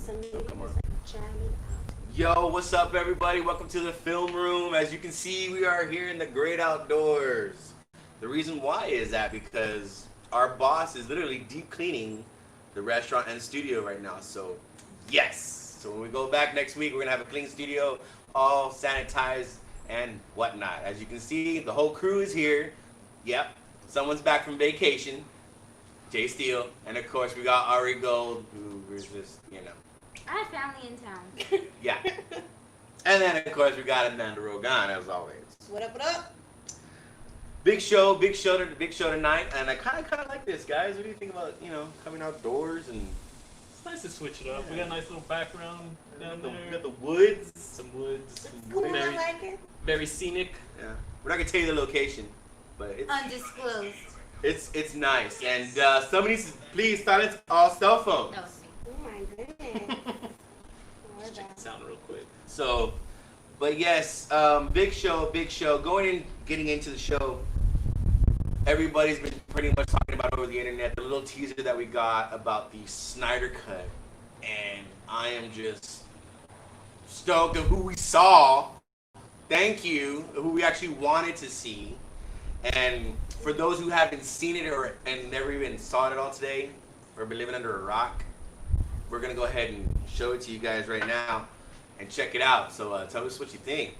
some Oh, come on. jamming out. Yo, what's up, everybody? Welcome to the film room. As you can see, we are here in the great outdoors. The reason why is that because our boss is literally deep cleaning the restaurant and studio right now. So, yes. So when we go back next week, we're gonna have a clean studio, all sanitized and whatnot. As you can see, the whole crew is here. Yep. Someone's back from vacation. Jay Steele, and of course we got Ari Gold, who is just, I have family in town. yeah. And then of course we got Amanda Rogan as always. What up, what up? Big show tonight, and I kind of like this, guys. What do you think about coming outdoors and It's nice to switch it up. We got a nice little background down we there. got the woods? Some woods. Cool, I Very, like it. very scenic. Yeah, we're not gonna tell you the location, but Undisclosed. it's nice. And somebody please silence all cell phones. That was me. Oh my goodness. Lord, Check the sound real quick. So, but yes, big show. Getting into the show. Everybody's been pretty much talking about over the internet the little teaser that we got about the Snyder Cut, and I am just stoked of who we saw. Thank you, who we actually wanted to see, and for those who haven't seen it and never even saw it at all today, or been living under a rock, we're gonna go ahead and show it to you guys right now and check it out. So tell us what you think.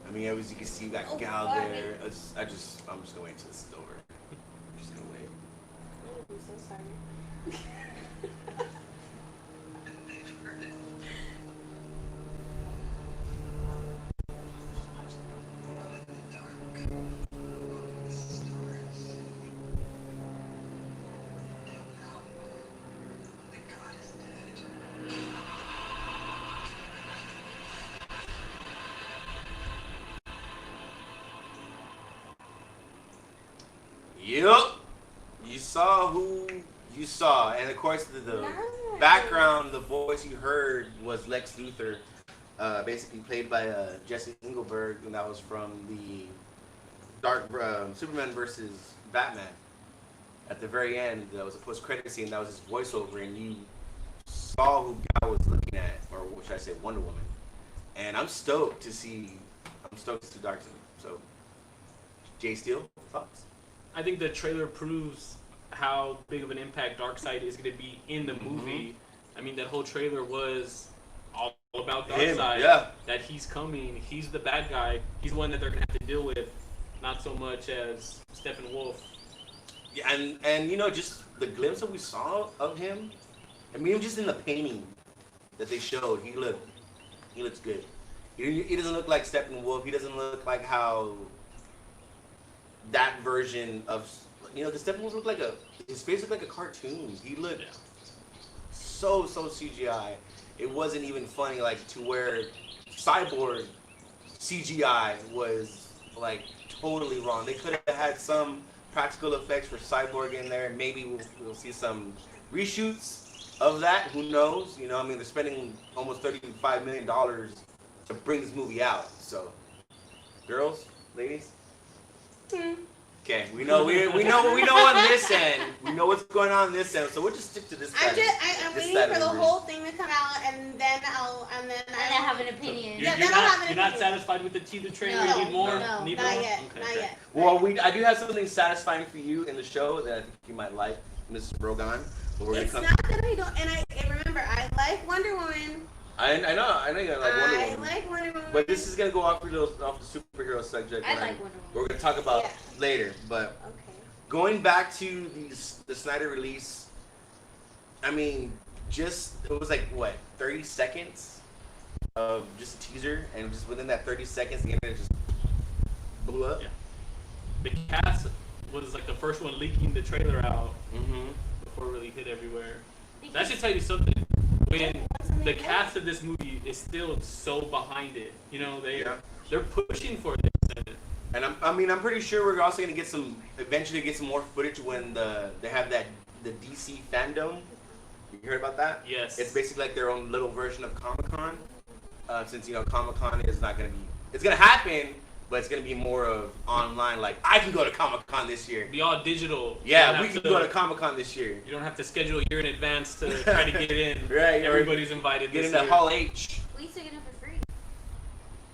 I mean, as you can see, we got Gal there. I'm just gonna wait until this is over. I'm just gonna wait. I'm so sorry. Yup. You saw who you saw, and of course the Nice. background, the voice you heard was Lex Luthor, basically played by Jesse Eisenberg, and that was from the Superman versus Batman. At the very end, there was a post-credit scene. That was his voiceover, and you saw who Gal was looking at, or what should I say, Wonder Woman. And I'm stoked to see Darkseid. So, Jay Steele, thoughts? I think the trailer proves how big of an impact Darkseid is going to be in the movie. I mean, that whole trailer was all about Him, Darkseid. yeah. That he's coming. He's the bad guy. He's the one that they're going to have to deal with, not so much as Steppenwolf. Yeah, and just the glimpse that we saw of him, I mean, just in the painting that they showed, he looks good. He doesn't look like Steppenwolf. He doesn't look like how that version of, because Steppenwolf looked like his face looked like a cartoon. He looked so CGI. It wasn't even funny, like, to where Cyborg CGI was like totally wrong. They could have had some practical effects for Cyborg in there. Maybe we'll see some reshoots of that. Who knows? I mean, they're spending almost $35 million to bring this movie out. So, girls, ladies. Okay, we know on this end. We know what's going on this end. So we'll just stick to this side. I'm this waiting side for of the room. whole thing to come out, and then I And I have an opinion. Yeah, You're then I'll have an you're not opinion. satisfied with the teaser trailer? No, You need more? no, Need not more? yet, Okay, not okay. yet. Well, I do have something satisfying for you in the show that I think you might like, Mrs. Rogan. But we're It's gonna not that I don't, and remember, I like Wonder Woman. I know you like Wonder I Woman. like Wonder Woman. But this is gonna go off the superhero subject. I and like Wonder Woman. We're gonna talk about Yeah. later. But Okay. going back to the Snyder release, I mean, it was like what 30 seconds of just a teaser, and just within that 30 seconds, the internet just blew up. Yeah. The cast was like the first one leaking the trailer out Mm-hmm. before it really hit everywhere. That should tell you something. When the cast of this movie is still so behind it, they're pushing for this. And I'm pretty sure we're also gonna eventually get some more footage when they have the DC fandom. You heard about that? Yes. It's basically like their own little version of Comic-Con. Since Comic-Con is not gonna be, it's gonna happen, but it's gonna be more of online. Like I can go to Comic-Con this year. Be all digital. You Yeah, don't we have can go to Comic-Con this year. You don't have to schedule a year in advance to try to get in. Right. Everybody's invited. Get this into year. Hall H. We used to get it for free.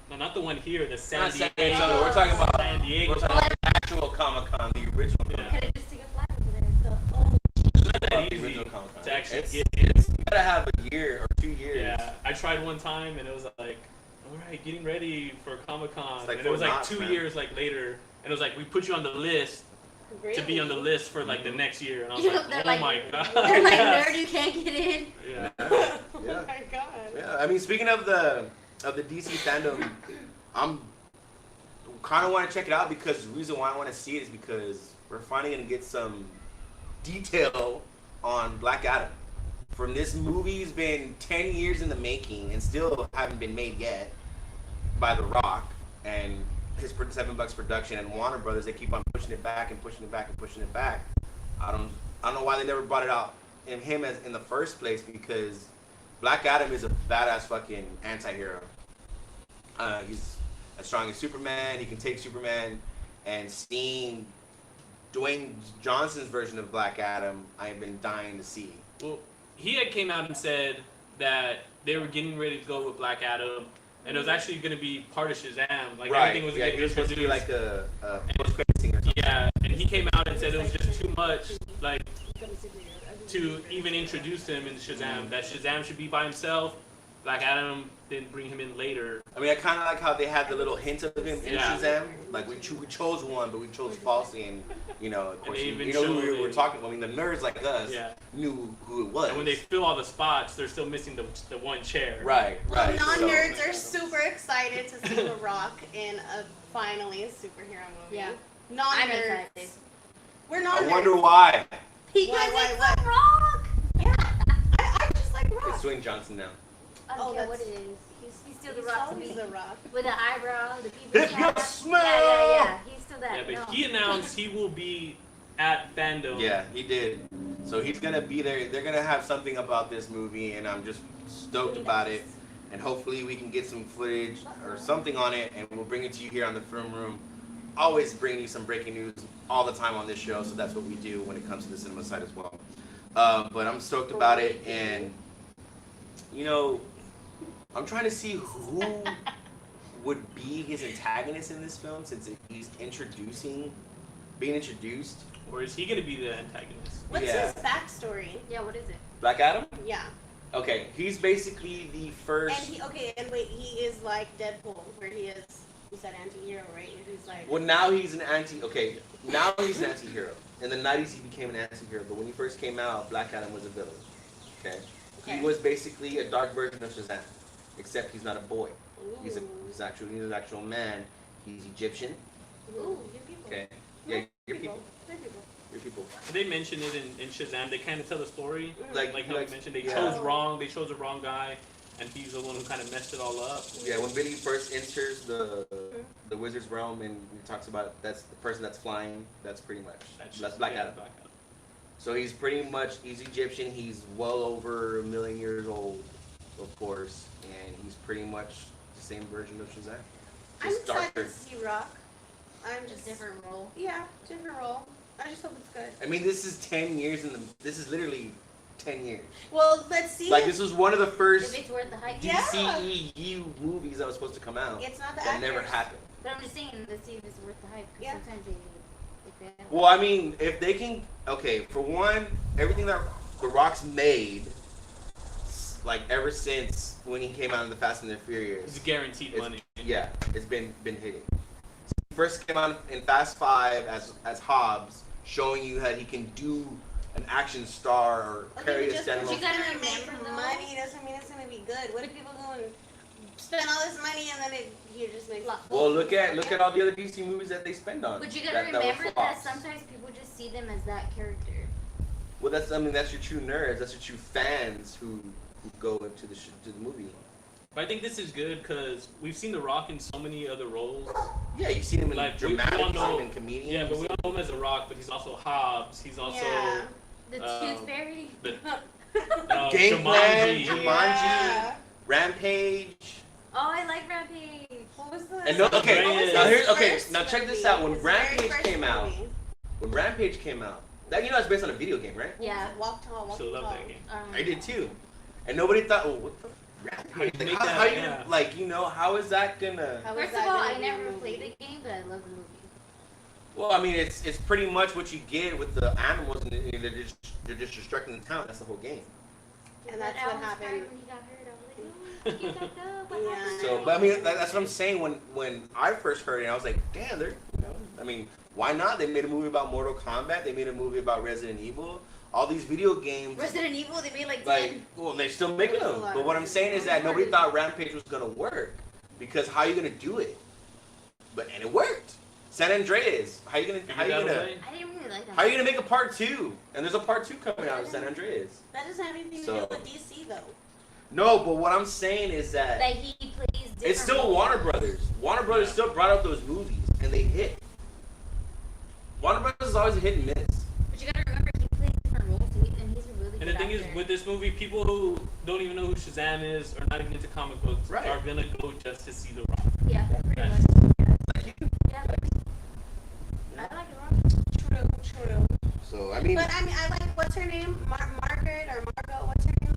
No, not the one here. The San Not San Diego. Antonio. We're talking about San Diego. We're talking about the actual Comic-Con, the original. Yeah. Could have just taken a flight over there. So, It's not that The easy original Comic-Con. to actually It's- get in. You gotta have a year or 2 years. Yeah, I tried one time and it was like, all right, getting ready for Comic Con, It's like and it was Fort like Knox, 2 man. years like later, and it was like we put you on the list to be on the list for like the next year, and I was You know, like, they're oh like- my god. they're like, Yes. nerd, you can't get in. Yeah. Yeah. Oh Yeah. my god. Yeah. I mean, speaking of the DC fandom, I'm kind of want to check it out because the reason why I want to see it is because we're finally gonna get some detail on Black Adam. From this movie's been 10 years in the making and still haven't been made yet by The Rock and his $7 production and Warner Brothers. They keep on pushing it back and pushing it back and pushing it back. I don't know why they never brought it out in him as in the first place, because Black Adam is a badass fucking anti-hero. He's as strong as Superman. He can take Superman, and seeing Dwayne Johnson's version of Black Adam, I've been dying to see. Well, he had came out and said that they were getting ready to go with Black Adam, and it was actually going to be part of Shazam. Like everything was yeah, going he to was be supposed to be introduced. like a post-credit scene or something. Yeah, and he came out and said it was just too much, like, to even introduce him in Shazam. That Shazam should be by himself. Black Adam didn't bring him in later. I mean, I kind of like how they had the little hint of him in Yeah. Shazam. Like we chose one, but we chose falsely, and of course, they even you know who showed we were it. talking about. I mean, the nerds like us Yeah. knew who it was. And when they fill all the spots, they're still missing the one chair. right. Well, So- non-nerds are super excited to see The Rock in a finally a superhero movie. Yeah. I'm Non-nerds. excited. We're I non-nerds. wonder why. Because Why, it's why? The Rock. Yeah. I just like Rock. It's Dwayne Johnson now. I don't Oh, care what that's- it is. He's still He's The Rock to always me. The Rock. With the eyebrow, the people If you cap. smell. Yeah. He's still that. Yeah, but no. he announced he will be at Fandom. Yeah, he did. So he's gonna be there. They're gonna have something about this movie, and I'm just stoked about it. And hopefully we can get some footage or something on it, and we'll bring it to you here on the Film Room. Always bring you some breaking news all the time on this show, so that's what we do when it comes to the cinema side as well. But I'm stoked about it, and I'm trying to see who would be his antagonist in this film, since he's being introduced. Or is he going to be the antagonist? What's Yeah. his backstory? Yeah, what is it? Black Adam? Yeah. Okay, he's basically the first. And wait, he is like Deadpool, where he is. You said anti-hero, right? He's like. Well, now he's an now he's an anti-hero. In the 90s, he became an anti-hero, but when he first came out, Black Adam was a villain. Okay? Okay. He was basically a dark version of Shazam, except he's not a boy. He's Ooh. an actual man. He's Egyptian. Ooh, your people. Okay? Yeah, your people. Your people. Your people. They mentioned it in Shazam. They kind of tell the story. Like Like how you mentioned, they yeah. chose wrong. They chose the wrong guy, and he's the one who kind of messed it all up. Yeah, when Billy first enters the wizard's realm and he talks about that's the person that's flying, that's pretty much that's Black yeah, Adam. Black Adam. So he's Egyptian, he's well over 1 million years old, of course, and he's pretty much the same version of Shazam. I'm Just excited darker. to see Rock. I'm Just just different role. Yeah, different role. I just hope it's good. I mean, this is 10 years this is literally 10 years. Well, let's see. Like, this was one of the If first it's worth the hype. Yeah. DCEU movies that was supposed to come out. It's not the That never actors. happened. But I'm just saying, let's see if it's worth the hype. Because Yeah. sometimes they fail. Well, I mean, if they can, okay, for one, everything that The Rock's made, like ever since when he came out in the Fast and the Furious, It's guaranteed money. yeah, it's been hitting. He first came out in Fast 5 as Hobbs, showing you that he can do an action star or carry a just standalone. because you gotta gotta remember, make though. money doesn't mean it's gonna be good. What if people go and spend all this money and then you just make Well, look at all the other DC movies that they spend on. But you gotta that were remember that flops. sometimes people just see them as that character. Well, that's your true nerds. That's your true fans who go into to the movie. But I think this is good because we've seen The Rock in so many other roles. Yeah, you've seen him in Like, we dramatic, all you've seen know- him in comedians. Yeah, but we all know him as The Rock, but he's also Hobbs. He's also Yeah. The Tooth Fairy. the Game Plan, Jumanji. Jumanji. Yeah. Rampage. Oh, I like Rampage. Oh What was the? And no, okay, What was now his here's okay. first Now check this movie? out. When His very Rampage first came out, movie. that it's based on a video game, right? Yeah. Walk Tall, Walk Still love Tall. that game. I did too. And nobody thought, oh, what the How do Rampage? you Like, make how, that? how you Yeah. gonna, like, how is that gonna? How was First that of all, gonna I be a never movie? played the game, but I love the movie. Well, I mean, it's pretty much what you get with the animals, and they're just destructing the town. That's the whole game. And that's But I what was happened. crying when he got hurt. I was like, oh, you got up. What Yeah. happened? So, but I mean, that's what I'm saying. When I first heard it, I was like, damn, they're, I mean, why not? They made a movie about Mortal Kombat. They made a movie about Resident Evil. All these video games. Resident Evil, they made like 10. Like, well, they're still making them. But what I'm saying is that nobody thought Rampage was gonna work because how are you gonna do it? And it worked. San Andreas. How you gonna? Figured out a way. I didn't really like that. How are you gonna make a part 2? And there's a part 2 coming out of San Andreas. That doesn't have anything to So- do with DC though. No, but what I'm saying is that That he plays different it's still roles. Warner Brothers. Warner Brothers Yeah. still brought out those movies and they hit. Warner Brothers is always a hit and miss. But you gotta remember, he plays different roles, and he's a really good And the thing is, actor. with this movie, people who don't even know who Shazam is or not even into comic books Right. are gonna go just to see The Rock. Yeah, pretty That's- much. Yeah. I like it. True. So I mean, But I mean, I like what's her name, Margaret or Margot. What's her name?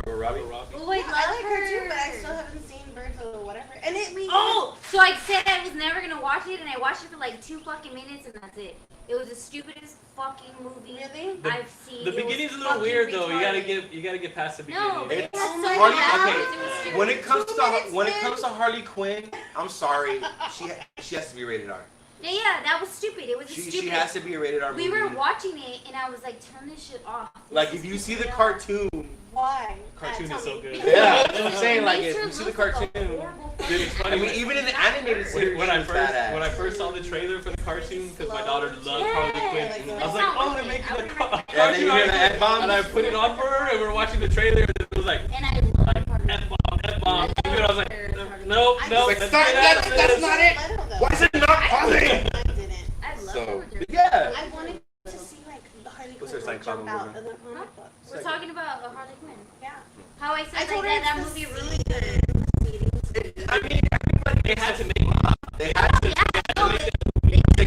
Robbie. Oh, I Yeah, love I like her her too, but I still haven't seen Birds of whatever. And it means Oh, so I said I was never gonna watch it, and I watched it for like 2 fucking minutes, and that's it. It was the stupidest fucking movie really. The- I've seen. The It was beginning's a little fucking weird though. You retarded. gotta get past the beginning. No, but it It's had so many Harley- hours. okay, It was stupid. When it comes 2 to minutes, when it man. comes to Harley Quinn, I'm sorry, she has to be rated R. Yeah, that was stupid. It was She stupid. has to be a rated R We movie. were watching it, and I was like, turn this shit off. This Like is if you see the pissing me off. cartoon, Why? Cartoon Tell is so me. good. yeah, that's what I'm saying. It Like makes if her you see the look like a cartoon, horrible Dude, it's fucking funny. I mean even in the animated series, When she I was first badass. saw the trailer for the cartoon, because my Slow. daughter loved Harley Quinn, Yeah, I was like, like, oh, they're I making a would cartoon. recommend- Yeah, then you hear the And F-bomb. I put it on for her, and we were watching the trailer, and it was like, And I love Harley. F-bomb, F-bomb. I And I was love like, her. no, I no, just- that's Stop, it, that's not it. Little, though. Why is it not Harley? I didn't. I love So, her. but yeah. I wanted to see like the Harley What's Quinn her like, second jump comic out movie? of the comic book. We're talking about Harley Quinn. Yeah. How I said I like told her that it's movie the really seed. good. I mean, everybody They had to make it. they had to. Yeah, no, They- they They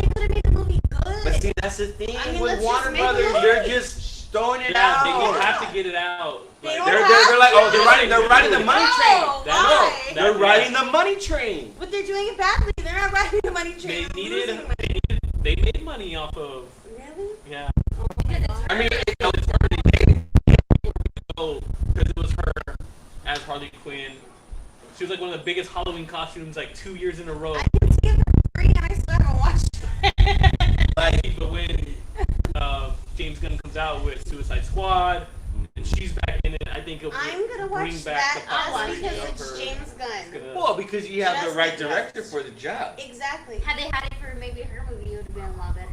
could have made the movie good. But see, that's the thing I mean, with let's Warner just make a Brothers. movie. They're just throwing it Yeah, out. they have to get it out. They Like, don't They're like, oh, they're riding the money train. No, That- why? They're that- riding the money train. But they're doing it badly. They're not riding the money train. they They're needed, losing money. they made money off of, Really? yeah. Oh my God. I mean, It's her, they made because it was her as Harley Quinn. She was like one of the biggest Halloween costumes like 2 years in a row. I can see it for free and I still haven't watched it. Like, but when James Gunn comes out with Suicide Squad and she's back in it, I think it'll I'm gonna bring watch back that the just popularity because of it's her. James Gunn. It's gonna- well, because you have the Just right because. director for the job. Exactly. Had they had it for maybe her movie, it would have been a lot better.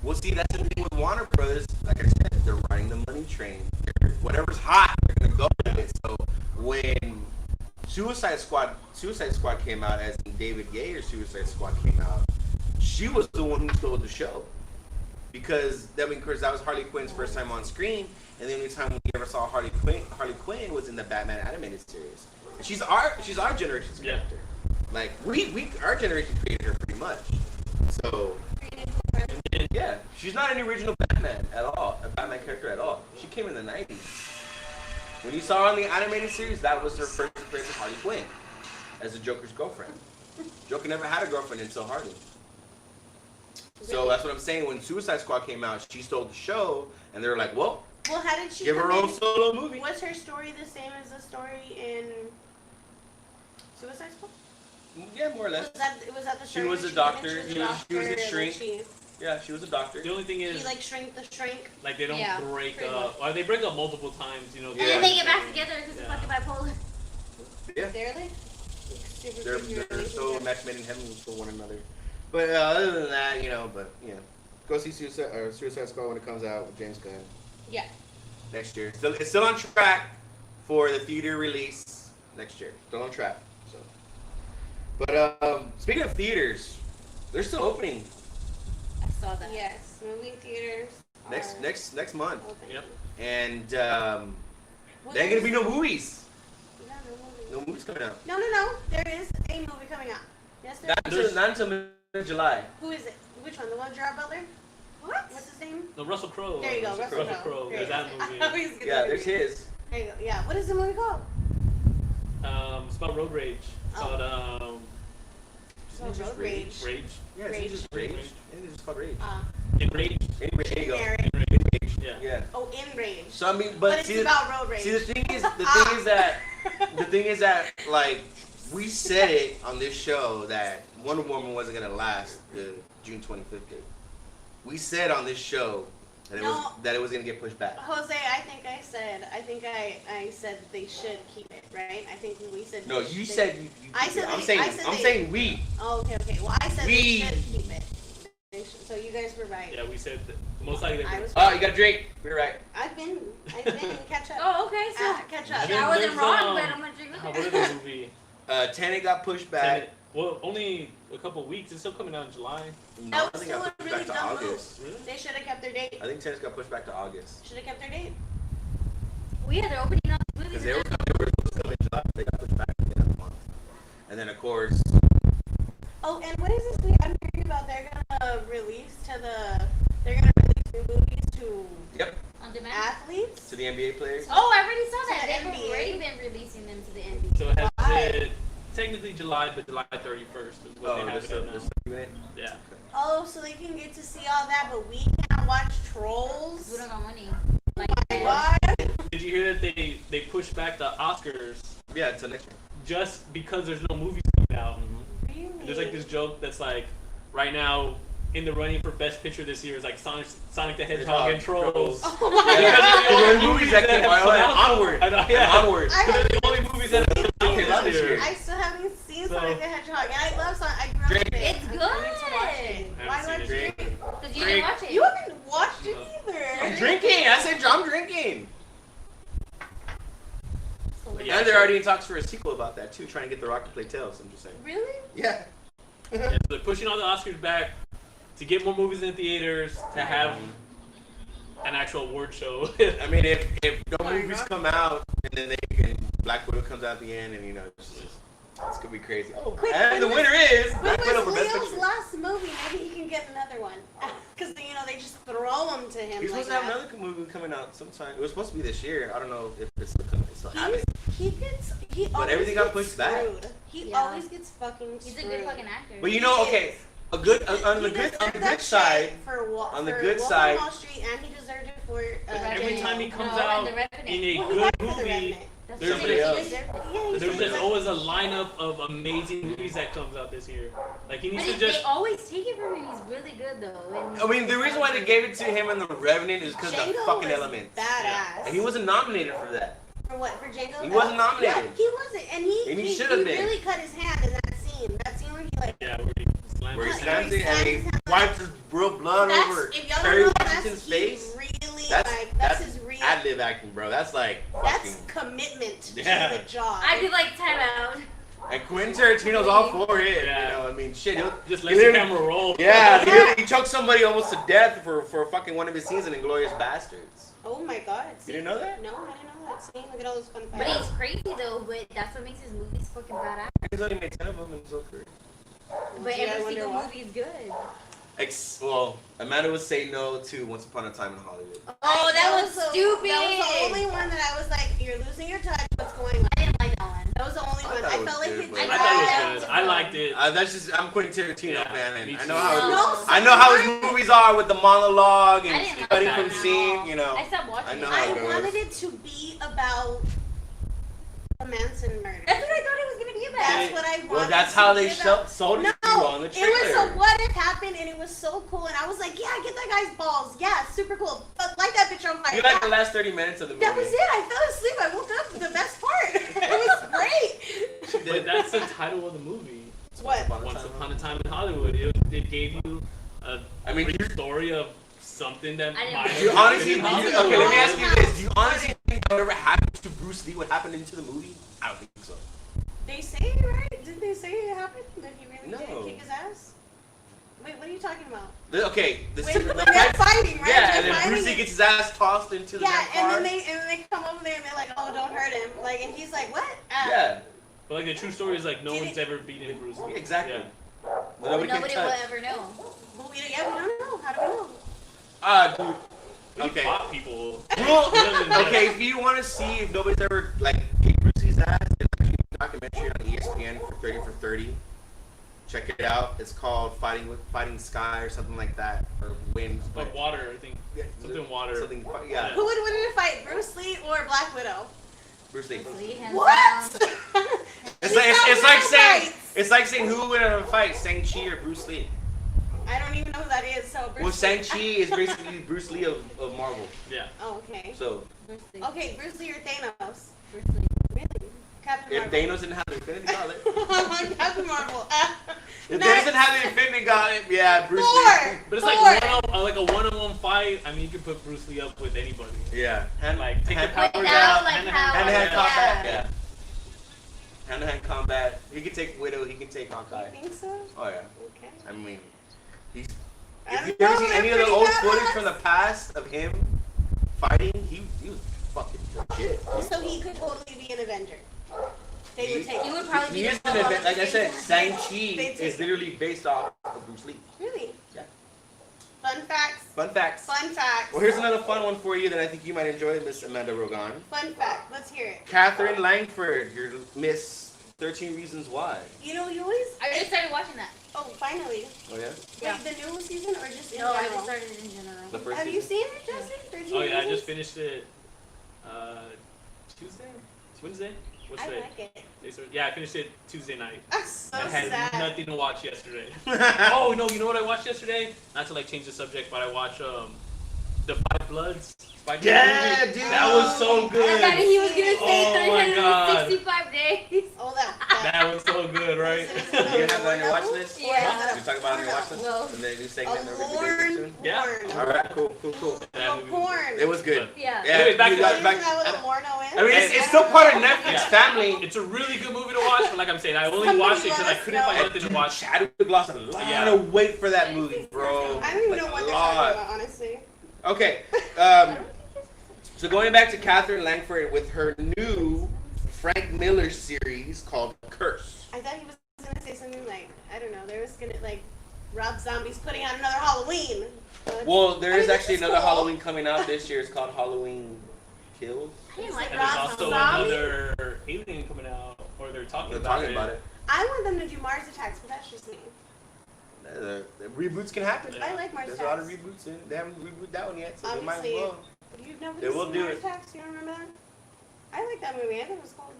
Well, see, that's the thing with Warner Brothers. Like I said, they're riding the money train. Whatever's hot, they're gonna go with it. So when Suicide Squad came out, as in David Gayer's Suicide Squad came out, she was the one who stole the show. Because that was Harley Quinn's first time on screen, and the only time we ever saw Harley Quinn was in the Batman animated series. And she's our generation's Yeah. character. Like our generation created her pretty much. So yeah, she's not an original Batman at all, a Batman character at all. She came in the 90s. When you saw her on the animated series, that was her first appearance of Harley Quinn as the Joker's girlfriend. Joker never had a girlfriend until Harley. So that's what I'm saying. When Suicide Squad came out, she stole the show, and they were like, well, Well, how did she give her come own in? solo movie. Was her story the same as the story in Suicide Squad? Yeah, more or less. Was that the She story was where a came in? doctor. She was a She was a doctor, and then shrink. She Yeah, she was a doctor. The only thing is, like shrank the shrink. like, they don't Yeah, break pretty up. Or they break up multiple times, you know. And Yeah. then they get back together because Yeah. they're fucking bipolar. Yeah. Barely. Super They're creepy so relationship. match made in heaven for one another. But other than that, go see Suicide Squad when it comes out with James Gunn Yeah. next year. It's still on track for the theater release next year. Still on track. So, but speaking of theaters, they're still opening I saw that. Yes. Movie theaters. next month, Open. Yep. and Well, there ain't gonna be no movies. Yeah, no movies. No movie's coming out. No. There is a movie coming out. Yes, there is. Not until mid-July. Who is it? Which one? The one with Gerard Butler? What? What's his name? No, Russell Crowe. There you go, Russell Russell Crowe. There you There's go. that movie. I always get Yeah, that there's movie. his. There you go. Yeah. What is the movie called? It's about road rage. It's Oh. called Oh, Road Rage. Rage. Yeah, it's just Rage. Yeah, it's just called Rage. Enraged. Anyway, there you go. Enraged. Enraged. Yeah. Yeah. Oh, Enraged. So I mean, But but it's see, about road rage. see, the thing is that like we said it on this show that Wonder Woman wasn't gonna last the June 25th date. We said on this show that it was gonna get pushed back. Jose, I think I said that they should keep it, right? I think we said. No, you said you I said I'm they- saying I said I'm they- saying we. Oh, okay. Well, I said We- they should keep it. So you guys were right. Yeah, we said that most likely. I was. Oh, you got a drink. You're right. I've been catch up. Oh, okay. So Catch And up. then I wasn't there's, wrong, but I'm gonna drink What with is it. the movie? Tenet got pushed back. Well, only a couple weeks. It's still coming out in July. No, That I was think still got a pushed really back to dumb August. Really? They should have kept their date. I think Tennis got pushed back to August. Should have kept their date. Well, yeah, they're opening up movies. Because they were supposed to come in July, but they got pushed back at the end of the month. And then of course, Oh, and what is this thing I'm hearing about? They're gonna release new movies to yep, On demand. athletes. to the NBA players. Oh, I already saw that. To the They've NBA. already been releasing them to the NBA. So it has Why? it technically July, but July 31st is what they have it in now. Yeah. Oh, so they can get to see all that, but we can't watch Trolls. We don't got money. Like, What? Did you hear that they pushed back the Oscars Yeah, until next year. just because there's no movies coming out? Really? There's like this joke that's like, right now in the running for Best Picture this year is like Sonic the Hedgehog and Trolls. Oh my Yeah. Because they're the only Movies movies that that came have out, come and out. Onward. I know, yeah. And Onward. I They're the only movies that have come Okay, out this this year. year. I still haven't seen So- Sonic the Hedgehog, and I love Sonic. I grew up with it. It's I wanted to watch good. it. I Why haven't do I seen drink? it. because you Drink. didn't watch it. You haven't watched it either. I'm drinking. I said I'm drinking. Yeah, And they're already in talks for a sequel about that too, trying to get The Rock to play Tails. I'm just saying. Really? Yeah. Yeah, so they're pushing all the Oscars back to get more movies in theaters, to have an actual award show. I mean, if no my movies God. come out and then they can Black Widow comes out at the end, and it's gonna be crazy. Oh, Quick, and the when winner is When Black Widow for was Best Leo's Picture. last movie? Maybe he can get another one. Because, they just throw them to him He's like supposed to have that. another movie coming out sometime. It was supposed to be this year. I don't know if it's still coming. It's still happening. He always everything got gets pushed back. screwed. He Yeah. always gets fucking He's a screwed. good fucking actor. But you know, okay, on the He good deserved that side, shit for on the for good Wolf side- on Wall Street, and he deserved it for Every Revenant. time he comes No, out The Revenant. in a Well, he good died for The movie, Revenant. That's there's Somebody what else. he deserved it. Yeah, he's there's doing just that. always a lineup of amazing movies that comes out this year. Like he But needs he, to just. they always take it from him. He's really good though. And I mean, the reason why they gave it to him in The Revenant is because of the Django fucking was elements. Badass. And he wasn't nominated for that. For what? For Django? He wasn't nominated. Yeah, he wasn't, and he should have been. really cut his hand in that scene. That scene where he Yeah, where he slams Where he his slams hand. it and he wipes his real blood That's, over if y'all Terry don't know, Washington's that's face. really That's that's his real. ad-lib acting, bro. That's like That's fucking. commitment Yeah. to the job. I'd be like, time out. And Quentin Tarantino's all for it. Yeah. You know, I mean, shit. Just he let the literally- camera roll. Yeah, Yeah. he choked somebody almost to death for fucking one of his scenes in Inglourious Bastards. Oh my god. You didn't know that? No, I didn't know that. See, look at all those fun But facts. he's crazy though. But that's what makes his movies fucking badass. He's only made 10 of them in his whole career. But Gee, I every wonder single why. movie is good. Well, Amanda would say no to Once Upon a Time in Hollywood. Oh, that was the- stupid. That was the only one that I was like, you're losing your touch. What's going on? I didn't like that one. That was the only I one. thought I it was felt like good, it but- I did thought it was that. good. I liked it. That's just I'm Quentin Tarantino Yeah, fan, and me I too. know how No, I know how his movies are with the monologue I and didn't like cutting that from at scene. all. You know, I stopped watching I know it. how I it goes. wanted it to be about the Manson murder. That's what I thought it was gonna be about. That's what I wanted. Well, that's it how to they be about. sold it No, to you on the it was trailer. a what if happened, and it was so cool, and I was like, yeah, get that guy's balls. Yeah, super cool. Light that bitch on fire. You like Yeah. the last 30 minutes of the movie? That was it. I fell asleep. I woke up. The best part. It was great. But that's the title of the movie. What? Once Upon a Time in Hollywood. It gave you a I mean, brief story of something that I didn't might watch Do you have honestly, happened in okay, Hollywood. let me ask you this. Do you honestly think whatever happened to Bruce Lee would happen into the movie? I don't think so. They say it, right? Did they say it happened? That he really No. did kick his ass? Wait, what are you talking about? Okay, the Wait, scene- when the they're fight- fighting, right? Yeah, They're and then fighting Bruce Lee and- gets his ass tossed into the Yeah, car. and then they come over there and they're like, oh, don't hurt him. Like, and he's like, what? Yeah. But like the true story is like no Did one's it- ever beaten Bruce Lee. Exactly. Yeah. But nobody can Nobody will touch. ever know. But we don't know. How do we know? Dude. He Okay. fought people. Well, Yeah. okay, if you want to see if nobody's ever like kicked Bruce Lee's ass, there's actually a documentary on ESPN for 30 for 30. Check it out. It's called Fighting Sky or something like that, or Wind. But water, I think. Something water. Something. Yeah. Who would win in a fight, Bruce Lee or Black Widow? Bruce Lee. Bruce Lee, hands What? down. It's like saying who would win in a fight, Shang-Chi or Bruce Lee. I don't even know who that is. So Bruce Well, Lee. Shang-Chi is basically Bruce Lee of Marvel. Yeah. Oh, okay. So Bruce Lee. Okay, Bruce Lee or Thanos? Bruce Lee. Really? Captain if Marvel. Thanos didn't have the Infinity Gauntlet, Captain Marvel. if Thanos Next. didn't have the Infinity Gauntlet, yeah, Bruce Thor. Lee. But it's Thor. like a one-on-one fight. I mean, you can put Bruce Lee up with anybody. Yeah, hand Like take the hand- power Without, down, like, hand-to-hand power. hand-to-hand Yeah. combat. Yeah. Hand-to-hand combat. He can take Widow. He can take Hawkeye. You think so? Oh yeah. Okay. I mean, he's. I If don't you've ever know, seen they're any of the pretty old badass. footage from the past of him fighting, he was fucking legit. So he could totally be an Avenger. They would take He him. would probably be He is the an event, like I said, They Shang-Chi take is him. literally based off of Bruce Lee. Really? Yeah. Fun facts. Fun facts. Fun facts. Well, here's another fun one for you that I think you might enjoy, Miss Amanda Rogan. Fun fact. Let's hear it. Catherine Langford, your Miss 13 Reasons Why. You know, you always. I already started watching that. Oh, finally. Oh yeah? Yeah. Wait, the new season or just in No, I general? just started it in general. The first Have you season? seen it, Justin? 13 Oh yeah, I Reasons? just finished it. Tuesday? Wednesday? What's I today? like it. Yeah, I finished it Tuesday night. That's so I had sad. nothing to watch yesterday. Oh no, you know what I watched yesterday? Not to like change the subject, but I watched the Five Bloods. Spike Lee Yeah, movie. dude. That was so I good. thought he was gonna say Oh my God. 365 days. Oh, that. That was so good, right? You have that on your watch list? Yeah. You talk about it on your watch list? No. And then you A segment that we're gonna do porn. soon? Yeah. Porn. Alright, cool. That A movie was porn. It was good. Yeah. Yeah, Anyways, back you to- got- Isn't back- that what a porno is? I mean, it's still part of Netflix Yeah. family. It's a really good movie to watch, but like I'm saying, I only Somebody watched it because I let us couldn't find know. nothing to watch. Chadwick lost a lot Yeah. of weight for that movie, bro. I don't even Like, know what a they're lot. talking about, honestly. Okay, so going back to Catherine Langford with her new Frank Miller series called Curse. I thought he was gonna say something like, I don't know, there was gonna, like, Rob Zombie's putting out another Halloween. But Well, there I is mean, actually this another cool. Halloween coming out this year. It's called Halloween Kills. I didn't like And there's Rob also Zombie? another alien coming out, or they're talking They're about talking about it. I want them to do Mars Attacks, but that's just me. The reboots can happen. Yeah. I like Mars There's a lot Attacks. of reboots in. They haven't rebooted that one yet, so they might as Obviously. well. You've never They will seen do Mars it. Attacks? You don't remember that? I like that movie. I think it was cool.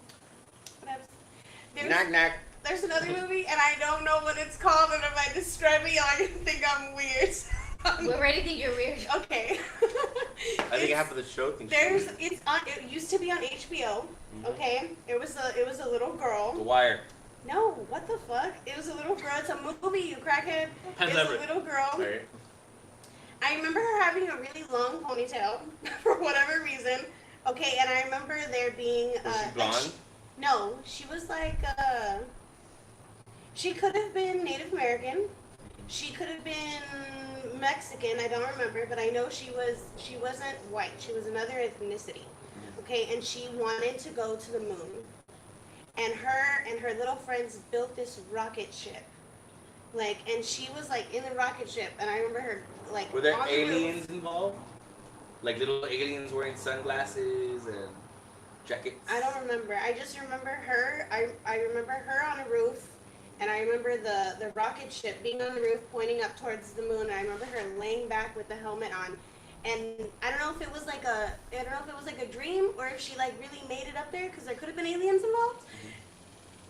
Whatever. Knock knock. There's another movie, and I don't know what it's called, and if I describe it, y'all gonna think I'm weird. We already think you're weird. Okay. I think half of the show thinks There's it's on. It used to be on HBO. Okay. It was a little The girl. Wire. No, what the fuck? It was a little girl. It's a movie, you crackhead. Pan's It's Labyrinth. a little girl. Right. I remember her having a really long ponytail for whatever reason. Okay, and I remember there being Was she like, blonde? no, she was like she could have been Native American. She could have been Mexican, I don't remember, but I know she wasn't white. She was another ethnicity. Okay, and she wanted to go to the moon. And her little friends built this rocket ship. Like, and she was like in the rocket ship, and I remember her like Were there on the roof. aliens involved? Like little aliens wearing sunglasses and jackets? I don't remember. I just remember her. I remember her on a roof, and I remember the rocket ship being on the roof, pointing up towards the moon. And I remember her laying back with the helmet on, and I don't know if it was like a dream or if she like really made it up there because there could have been aliens involved.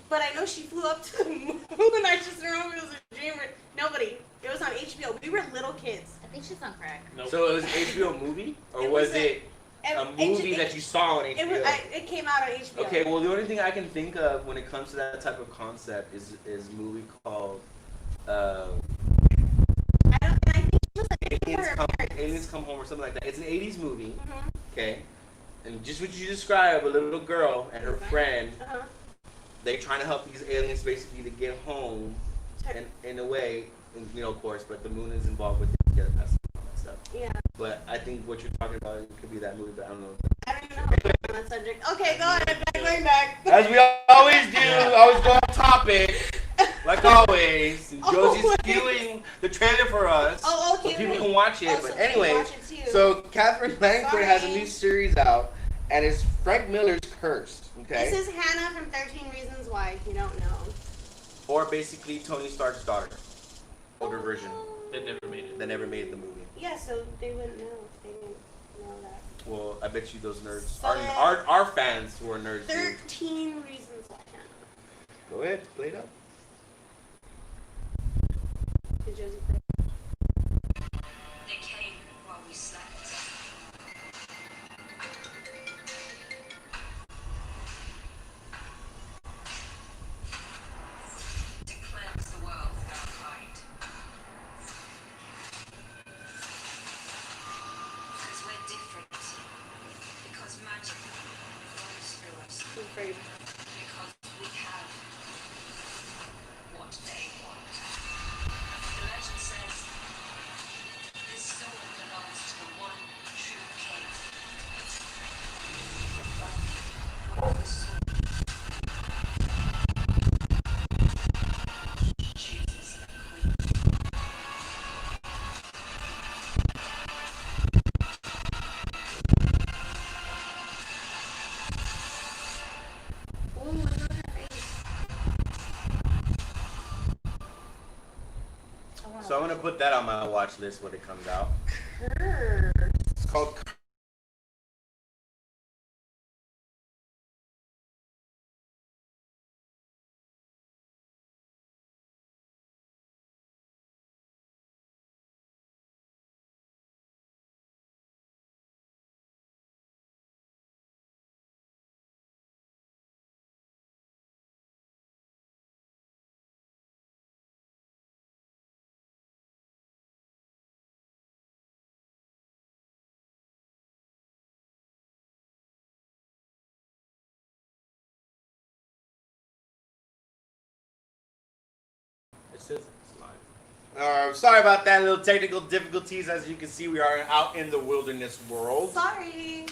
But I know she flew up to the moon. I just remember it was a dream. Nobody. It was on HBO. We were little kids. I think she's on crack. Nope. So it was HBO movie, or It was was it a movie that you saw on HBO? It came out on HBO. Okay, well the only thing I can think of when it comes to that type of concept is a movie called I think she was like Aliens Come Home or something like that. It's an 80s movie, Mhm. okay? And just what you described, a little girl and her friend, Uh-huh. they trying to help these aliens basically to get home in a way, and, you know, of course, but the moon is involved with it, yeah, that's all that stuff. Yeah. But I think what you're talking about, it could be that movie, but I don't know. I don't even know how to talk on that subject. Okay, go ahead. Going back. As we always do, always go on topic, like always. And Josie's viewing the trailer for us, Oh, so okay. people can watch it. Oh, so But people anyways, watch it too. so Catherine Langford has a Sorry. new series out, and it's Frank Miller's Cursed. Okay, This is Hannah from 13 Reasons Why, if you don't know. or basically Tony Stark's daughter, older version That never made it. that never made the movie. Yeah, so they wouldn't know if they didn't know that. Well, I bet you those nerds, So- our fans who are nerds, do. 13 Reasons Why, Hannah. Go ahead, play it up. Did Josie play? They came while we slept. To cleanse the world of our kind. Because we're different. Because magic flows through us. I'm afraid. Because we have what they want. The legend says this soul belongs to the one true king. But the soul chooses a queen. Ooh, look at her face. I wanna So I'm gonna watch put that on my watch list when it comes out. Her. It's called. It says it's live. Sorry about that, little technical difficulties. As you can see, we are out in the wilderness world. Sorry.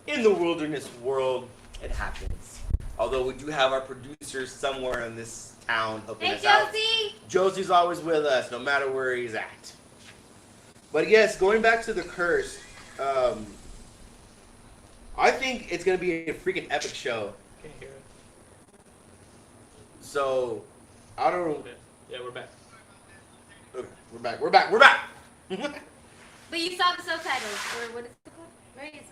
In the wilderness world, it happens. Although we do have our producers somewhere in this town helping Hey, us out. Josie! Josie's always with us, no matter where he's at. But yes, going back to the curse, I think it's gonna be a freaking epic show. Can't hear it. So, I don't know. Yeah, we're back. Okay, we're back. We're back. We're back. But you saw the subtitles, or what is it called? Right? It's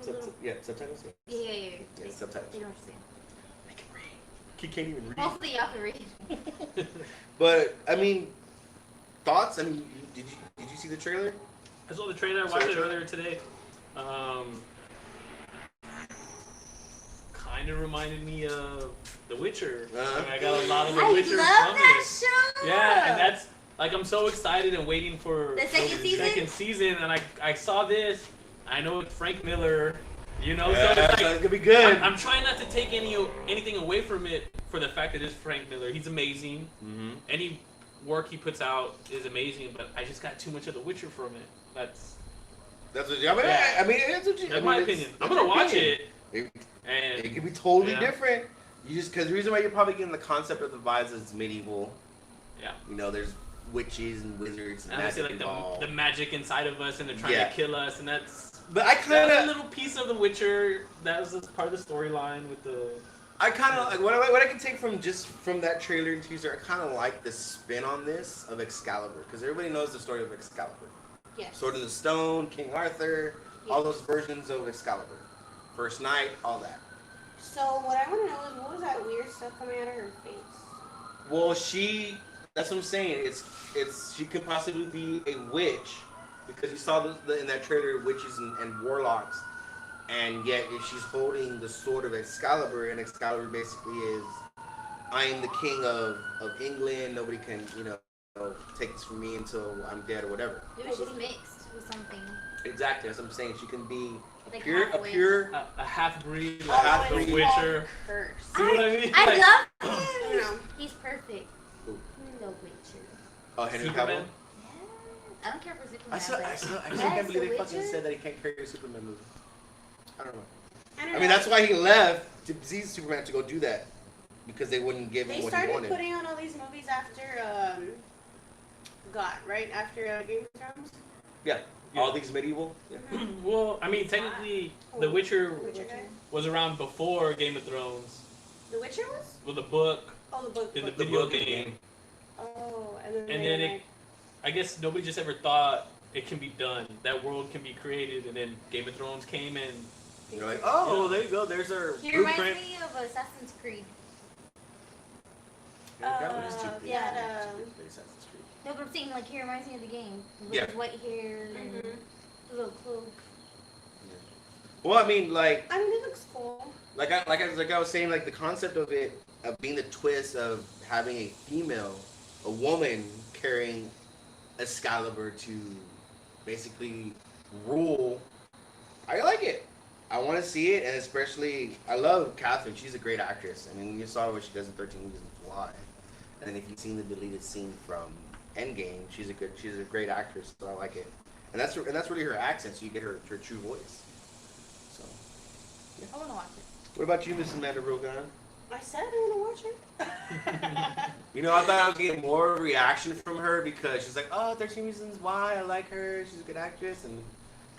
subtitles? Yeah, subtitles. Yeah. Yeah. Yeah, subtitles. They don't understand. He can't even read. Hopefully y'all can read. But I mean, thoughts? I mean, did you see the trailer? I saw the trailer. I watched it earlier today. Kind of reminded me of The Witcher. Uh-huh. I mean, I got a lot of The I Witcher love from that it. show! Yeah, and that's like I'm so excited and waiting for The second season? second season, and I saw this. I know it's Frank Miller, you know, Yeah, so it's it's like, gonna be good. I'm trying not to take anything away from it for the fact that it's Frank Miller. He's amazing. Mm-hmm. Any work he puts out is amazing, but I just got too much of The Witcher from it. That's That's what you. I mean, Yeah. I mean, it's what you. that's my opinion. I'm gonna watch it, It and could be totally Yeah. different. You just because the reason why you're probably getting the concept of the vibes is it's medieval. Yeah. You know, there's witches and wizards and and I see magic like involved. the magic inside of us, and they're trying Yeah. to kill us, and that's. But I kind That's a of, little piece of The Witcher. That was just part of the storyline with the. I kind of like what I can take from that trailer and teaser. I kind of like the spin on this of Excalibur because everybody knows the story of Excalibur. Yes. Sword in the Stone, King Arthur, all those versions of Excalibur. First Night, all that. So what I want to know is what was that weird stuff coming out of her face? Well, that's what I'm saying. She could possibly be a witch because you saw in that trailer witches and warlocks, and yet if she's holding the sword of Excalibur, and Excalibur basically is, I am the king of England. Nobody can take this from me until I'm dead or whatever. Maybe she's mixed with something. Exactly. That's what I'm saying. She can be Like a halfway. pure. A half breed, A half-breed. The Witcher. Curse. See what I mean? I Like, love I him. know. He's perfect. Who? The Witcher. Oh, Henry Superman. Cavill. Yeah. I don't care for Superman. I still but can't yes, believe they The fucking Witcher. said that he can't carry a Superman movie. I don't know. I don't I know. mean, that's why he left to see Superman to go do that, because they wouldn't give They him what he started wanted. putting out all these movies after right after Game of Thrones. Yeah, all these medieval. Yeah. Well, I mean, technically, The Witcher Witcher guy? was around before Game of Thrones. The Witcher was? With the book Oh, the book. in the The video book and game. Oh, and then And they then were it, like, I guess nobody just ever thought it can be done. That world can be created, and then Game of Thrones came and You're like, oh, well, there you go. There's our He reminds blueprint. me of Assassin's Creed. That was too- yeah. Assassin's Creed. No, but I'm saying like he reminds me of the game. With Yeah. his white hair and Mhm. the little cloak. Well, I mean, like I mean, it looks cool. I was saying, like the concept of it, of being the twist of having a female, a woman carrying Excalibur to basically rule. I like it. I want to see it, and especially I love Catherine. She's a great actress. I mean, you saw what she does in 13 Reasons Why, and if you've seen the deleted scene from Endgame, she's a great actress. So I like it, and that's really her accent. So you get her true voice. So, I wanna watch it. what about you, Miss Amanda Rogan? I said I want to watch it. You know, I thought I would get more reaction from her because she's like, oh, 13 Reasons Why, I like her, she's a good actress, and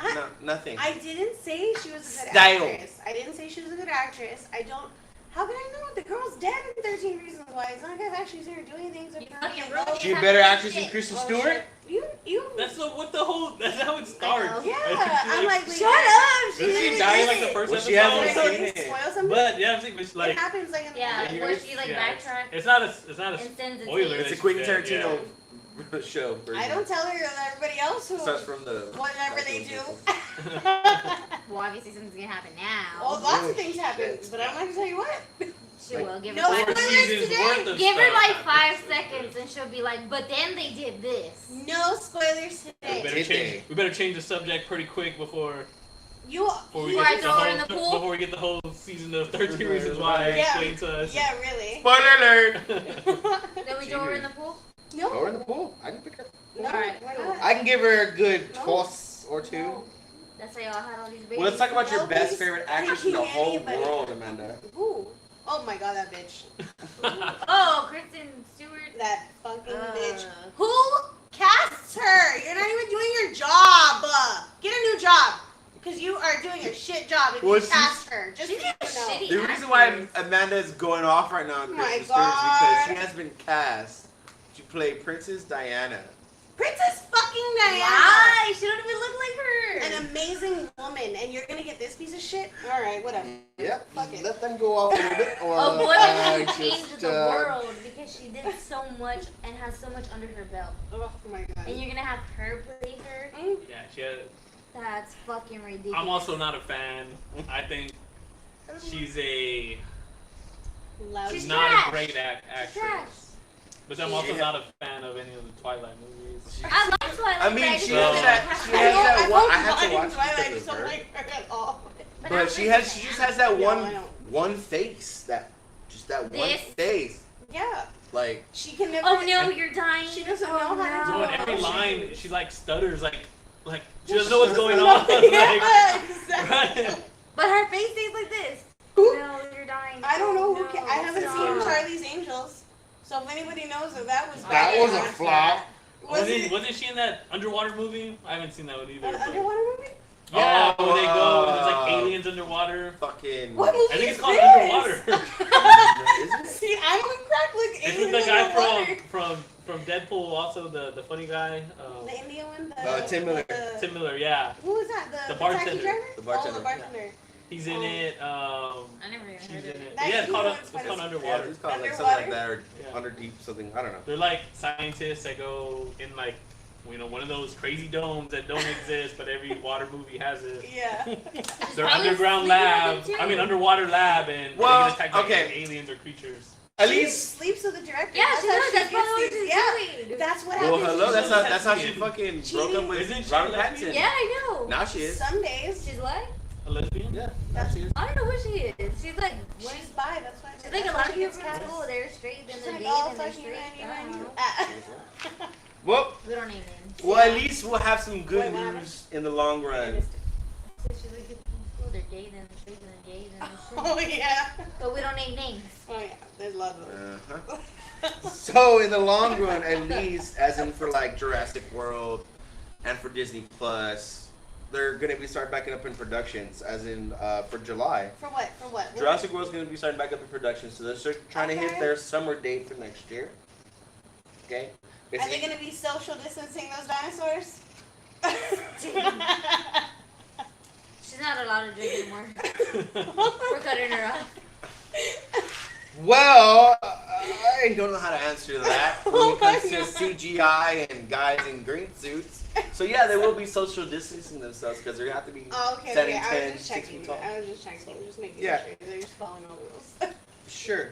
no, nothing. I didn't say she was a good Style. actress. I didn't say she was a good actress. I don't. How can I know? The girl's dead in 13 Reasons Why. It's not like I've actually seen her do anything. So You apparently fucking I ruined know- it. She a better actress than Kristen Oh, Stewart? shit. You. that's that's how it starts. Yeah, Like, I'm like, Shut shut up. Doesn't she die in like the first Well, she episode? hasn't Like, seen did it. spoil something? But yeah, I'm saying, it's It like happens like in the Yeah, movie. where she like Yeah. backtrack it's not a and sends it spoiler. to you. It's a Quentin Yeah. Tarantino show. Version. I don't tell her that everybody else who Starts from the. whatever they do. Well, obviously something's gonna happen now. Well, lots of things happen, but I'm not gonna tell you what. She will give No, her Four spoilers seasons today. worth of give her stuff like happens. 5 seconds and she'll be like, but then they did this. No spoilers We today. better, we better change the subject pretty quick before You. we Before I get throw her in the pool? before we get the whole season of 13 Reasons Why Yeah. explained to us. Yeah, really. Spoiler alert! Then we throw her in the pool? No. Throw her in the pool. I can pick her. No, Alright, why cool. not? I can give her a good No. toss or two. No. That's why y'all had all these babies. Well, let's talk about your Nobody's best favorite actress in the picking whole anybody. world, Amanda. Who? Oh my god, that bitch. Oh, Kristen Stewart. That fucking bitch. Uh, Who casts her? You're not even doing your job. Get a new job. Because you are doing a shit job if Well, you she's- cast her. Just she's so a you know. shitty- The reason why Amanda is going off right now on Oh my Kristen Stewart is because she God. has been cast to play Princess Diana. Princess fucking Diana. Why? She don't even look like her. An amazing woman, and you're gonna get this piece of shit? Alright, whatever. Yep. Fuck it. Let them go off a little bit. Or, A woman who just, changed the world because she did so much and has so much under her belt. Oh my god. And you're gonna have her play her? Yeah, she had, That's fucking ridiculous. I'm also not a fan. I think she's Loud. She's not trash. a great She's actress. trash. But I'm also Yeah. not a fan of any of the Twilight movies. I like Twilight. I mean, but she just has don't that- have she her. has that I one- hope I have to not in watch Twilight, because I of just don't her. like her at all. But But I'm she just just saying. has that Yeah, I one know. one face that one This? face Yeah. like She can never. Oh no, you're dying. She doesn't oh, know how to no. do So in it. every Oh, line, shit. she like stutters, like she doesn't know what's going on. Yeah, like, exactly. right? But her face stays like this. Who? No, you're dying. I don't know Oh, who. I haven't stop. seen Charlie's Angels, so if anybody knows if that was that bad, was a flop. Was it Wasn't she in that underwater movie? I haven't seen that one either. an but- underwater movie? Yeah, Oh, when they go, and there's like aliens underwater. Fucking. What movie I think is it's called this? Underwater. Is it? See, I'm on crack. Look, It's with aliens the guy underwater. from Deadpool, also the funny guy. The Indian one. Tim Miller. Tim Miller, yeah. Who was that? The The bartender. taxi driver. The bartender. Oh, the bartender. He's in Oh. it. I never even She's heard in of it. it. That Yeah, it's called, huge it's one. called Yeah, Underwater. it's called like something Underwater? like that or Yeah. under deep something. I don't know. They're like scientists that go in like, one of those crazy domes that don't exist, but every water movie has it. Yeah. Their Probably underground sleeping lab. with it, too. I mean, underwater lab, and Well, they get attacked by okay. aliens or creatures. At She least. sleeps with the director. Yeah, That's she how does. That's gets probably what these- she's Yeah, doing. that's what Well, happens. hello. She's That's how she lesbian. fucking Cheating. broke up with Isn't she Robert lesbian? Pattinson. Yeah, I know. Now she is. Some days. She's what? A lesbian? Yeah. Now she is. I don't know what she is. She's like, what She's is bi. That's why. She's like a that's lot why of she people gets from cast. school. They're straight, then She's they're like, gay, oh, then they're fuck you, straight. man, you, I man, don't you. know. Ah. Well, We don't name names. well, at least we'll have some good Wait, what news in the long I run. missed it. So she's like, people from school, they're Jay, then the Shreek, then the Jay, then the Oh Shreek. yeah. But we don't name names. Oh yeah. There's a lot of them. Uh-huh. So in the long run, at least, as in for like Jurassic World and for Disney Plus, they're gonna be starting back up in productions, as in for July. For what? For what? Jurassic World's gonna be starting back up in production, so they're trying to hit Okay. their summer date for next year. Okay. Are they gonna be social distancing those dinosaurs? She's not allowed to drink anymore. We're cutting her off. Well, I don't know how to answer that when Oh it comes my to God. CGI and guys in green suits. So yeah, they will be social distancing themselves because they have to be Oh, okay, setting okay. I 10, was just 6 checking. feet tall. I was just checking. Just making Yeah. sure they're just following all the rules. Sure.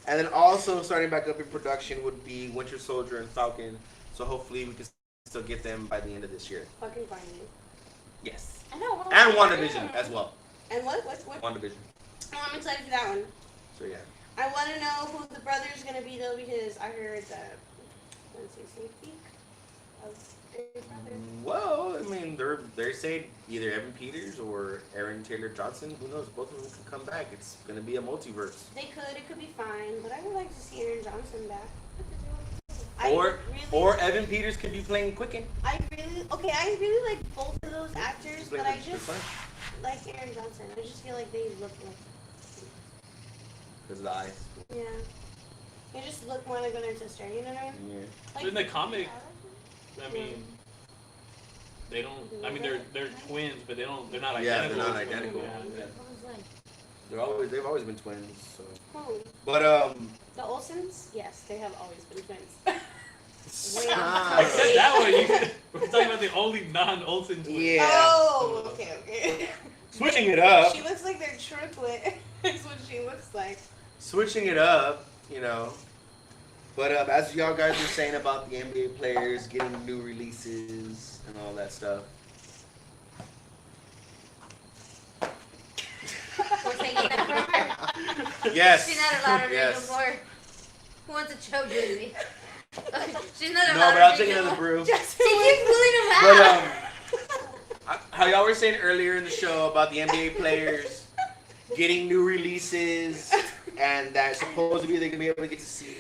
And then also starting back up in production would be Winter Soldier and Falcon. So hopefully we can still get them by the end of this year. Fucking finally. Yes. I know. And WandaVision as well. And what? WandaVision. Oh, I'm excited for that one. So yeah. I want to know who the brother's gonna be though, because I heard that. Let's see, sneak peek of his brother. Well, I mean, they're saying either Evan Peters or Aaron Taylor Johnson. Who knows? Both of them can come back. It's gonna be a multiverse. They could. It could be fine, but I would like to see Aaron Johnson back. Or Evan Peters could be playing Quicken. I really like both of those actors, Just but like I the just Flash. like Aaron Johnson. I just feel like they look like, Because of the eyes. yeah, they just look more like their sister. You know what I mean? Yeah. Like, In the comic, I mean, they don't. I mean, they're twins, but they're not Yeah, identical. they're not identical. Yeah. They've always been twins. So. who? But The Olsens? Yes, they have always been twins. stop. Except that one, we're talking about the only non-Olsen twin. Yeah. Oh, okay. Switching it up. She looks like they're triplet. That's what she looks like. Switching it up, you know. But as y'all guys were saying about the NBA players getting new releases and all that stuff. We're taking that from her. Yes. She's not allowed to drink Yes. no more. Who wants a Cho jersey? She's not No, allowed but I'll to take drink no another more. brew. She keeps pulling him out. But how y'all were saying earlier in the show about the NBA players getting new releases and that supposedly they're gonna be able to get to see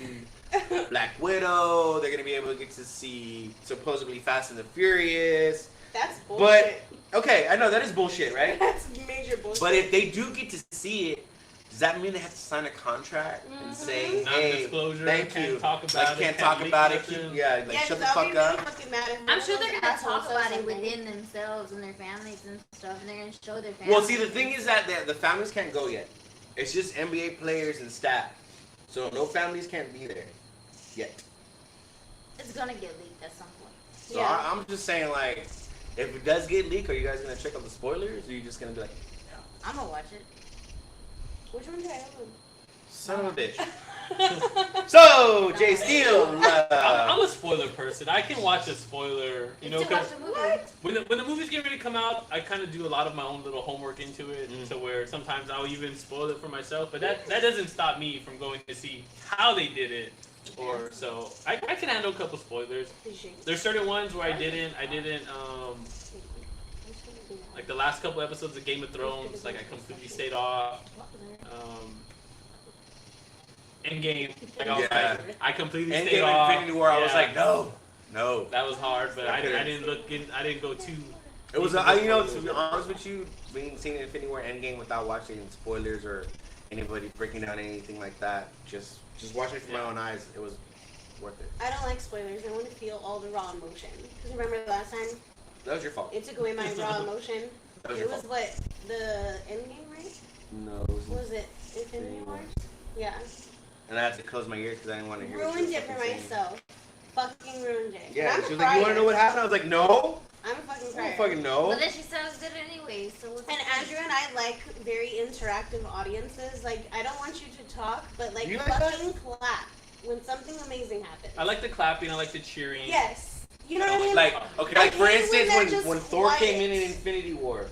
Black Widow, they're gonna be able to get to see supposedly Fast and the Furious. That's But bullshit. okay, I know that is bullshit, right? That's major bullshit. But if they do get to see it, does that mean they have to sign a contract and say, hey, Non-disclosure, thank can't you, talk about like it, can't can't talk leak about it, nothing. yeah, like yeah, shut the 'cause I'll fuck be really up. fucking mad if I'm one sure of they're those gonna assholes talk says about it something. within themselves and their families and stuff, and they're gonna show their families. Well, see, the thing is that the families can't go yet. It's just NBA players and staff, so no families can't be there yet. It's gonna get leaked at some point. So Yeah. I'm just saying, like, if it does get leaked, are you guys gonna check out the spoilers, or are you just gonna be like, I'm gonna watch it. Which one did I son of a bitch? So Jay Steele, I'm a spoiler person. I can watch a spoiler, you know, To watch because the movie. when the movies get ready to come out, I kind of do a lot of my own little homework into it, Mm. to where sometimes I'll even spoil it for myself. But that doesn't stop me from going to see how they did it, or so I can handle a couple spoilers. There's certain ones where I didn't like the last couple episodes of Game of Thrones, like I completely stayed off. Endgame, like I completely stayed Endgame off. Infinity War, I was Yeah. like, no. That was hard, but I couldn't. didn't look in. I didn't go too. It was, deep you know, into to be honest with you, seeing Infinity War Endgame without watching spoilers or anybody breaking down anything like that, just watching it from my own eyes, it was worth it. I don't like spoilers. I want to feel all the raw emotion. Because remember the last time That was your fault. it took away my raw emotion? That was It your was fault. what? The Endgame, right? No, it What was it? Infinity War? Yeah. And I had to close my ears because I didn't want to hear. what she Ruined was it for fucking saying. myself. Fucking ruined it. Yeah, And I'm she a was like, "You want to know what crier. happened?" I was like, "No, I'm a fucking I crier. don't fucking know." But then she said it was good anyway, so what's And Andrew and I like very interactive audiences. Like, I don't want you to talk, but like, You like that? fucking clap when something amazing happens. I like the clapping. I like the cheering. Yes. You know what I mean? Like, okay, like for I hate when instance, they're when just Thor quiet. came in Infinity War,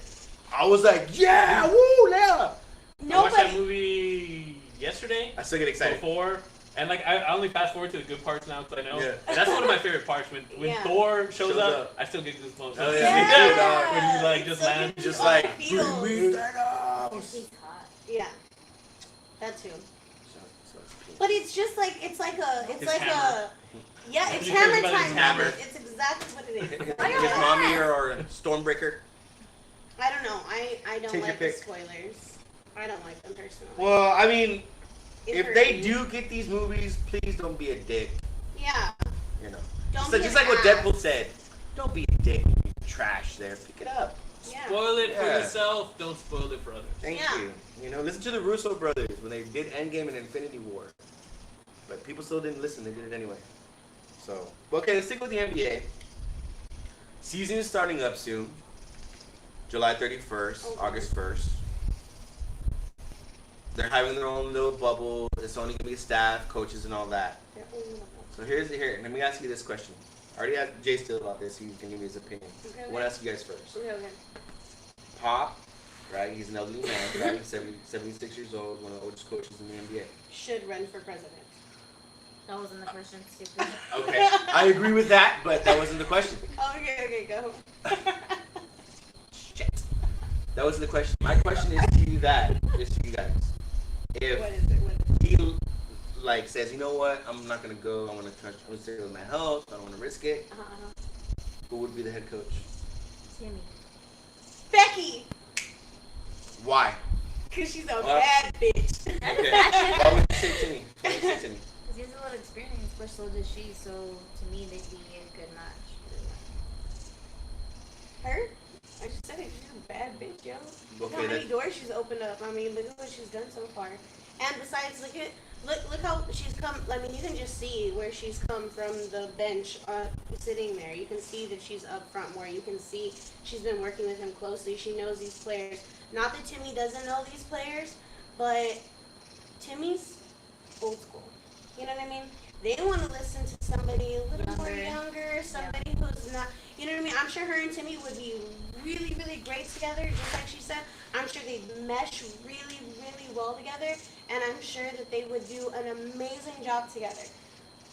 I was like, "Yeah, woo, yeah!" I watched that Nobody. movie yesterday. I still get excited. Before, And like I only fast forward to the good parts now because I know. Yeah. And that's one of my favorite parts when Yeah. Thor shows Shows up, up. I still get goosebumps. Oh, yeah. me too, dog. When he like just So lands. good. Just Oh, like, feels. we She's hot. Yeah, that too. So But it's just like it's like a hammer. yeah, it's He hammer cares about his time. hammer. It's exactly what it is. His mommy or Stormbreaker. I don't know. I don't Take your like the pick. spoilers. I don't like them personally. Well, I mean, It if hurt they me. do get these movies, please don't be a dick. Yeah. You know, Don't just, be just an like what ass. Deadpool said. Don't be a dick. You trash there. Pick it up. Yeah. Spoil it for Yeah. yourself. Don't spoil it for others. Thank Yeah. you. You know, listen to the Russo brothers when they did Endgame and Infinity War. But people still didn't listen. They did it anyway. So, okay, let's stick with the NBA. Season is starting up soon. July 31st, Okay. August 1st. They're having their own little bubble. It's only going to be staff, coaches, and all that. So here. Let me ask you this question. I already asked Jay Steele about this. He can give me his opinion. Okay. I want to ask you guys first. Okay. Pop, right? He's an elderly man, right? He's 76 years old, one of the oldest coaches in the NBA. Should run for president. That wasn't the question, stupid. Okay, I agree with that, but that wasn't the question. Okay, go. Shit. That wasn't the question. My question is to you guys. What is it? If he like says, you know what, I'm not gonna go. I want to stay with my health. I don't want to risk it. Who would be the head coach? Timmy. Becky, Why? cause she's a What? bad bitch. That's Okay. a fact. Why would you say Timmy? Why would you say Timmy? Because he has a lot of experience, but so does she. So to me, they'd be a good match. Her? I just said it. She's a bad bitch, yo. Look how Okay, many that's doors she's opened up. I mean, look at what she's done so far. And besides, look how she's come. I mean, you can just see where she's come from the bench, sitting there. You can see that she's up front more. You can see she's been working with him closely. She knows these players. Not that Timmy doesn't know these players, but Timmy's old school. You know what I mean? They want to listen to somebody a little more younger, somebody who's not. You know what I mean? I'm sure her and Timmy would be really, really great together, just like she said. I'm sure they'd mesh really, really well together, and I'm sure that they would do an amazing job together.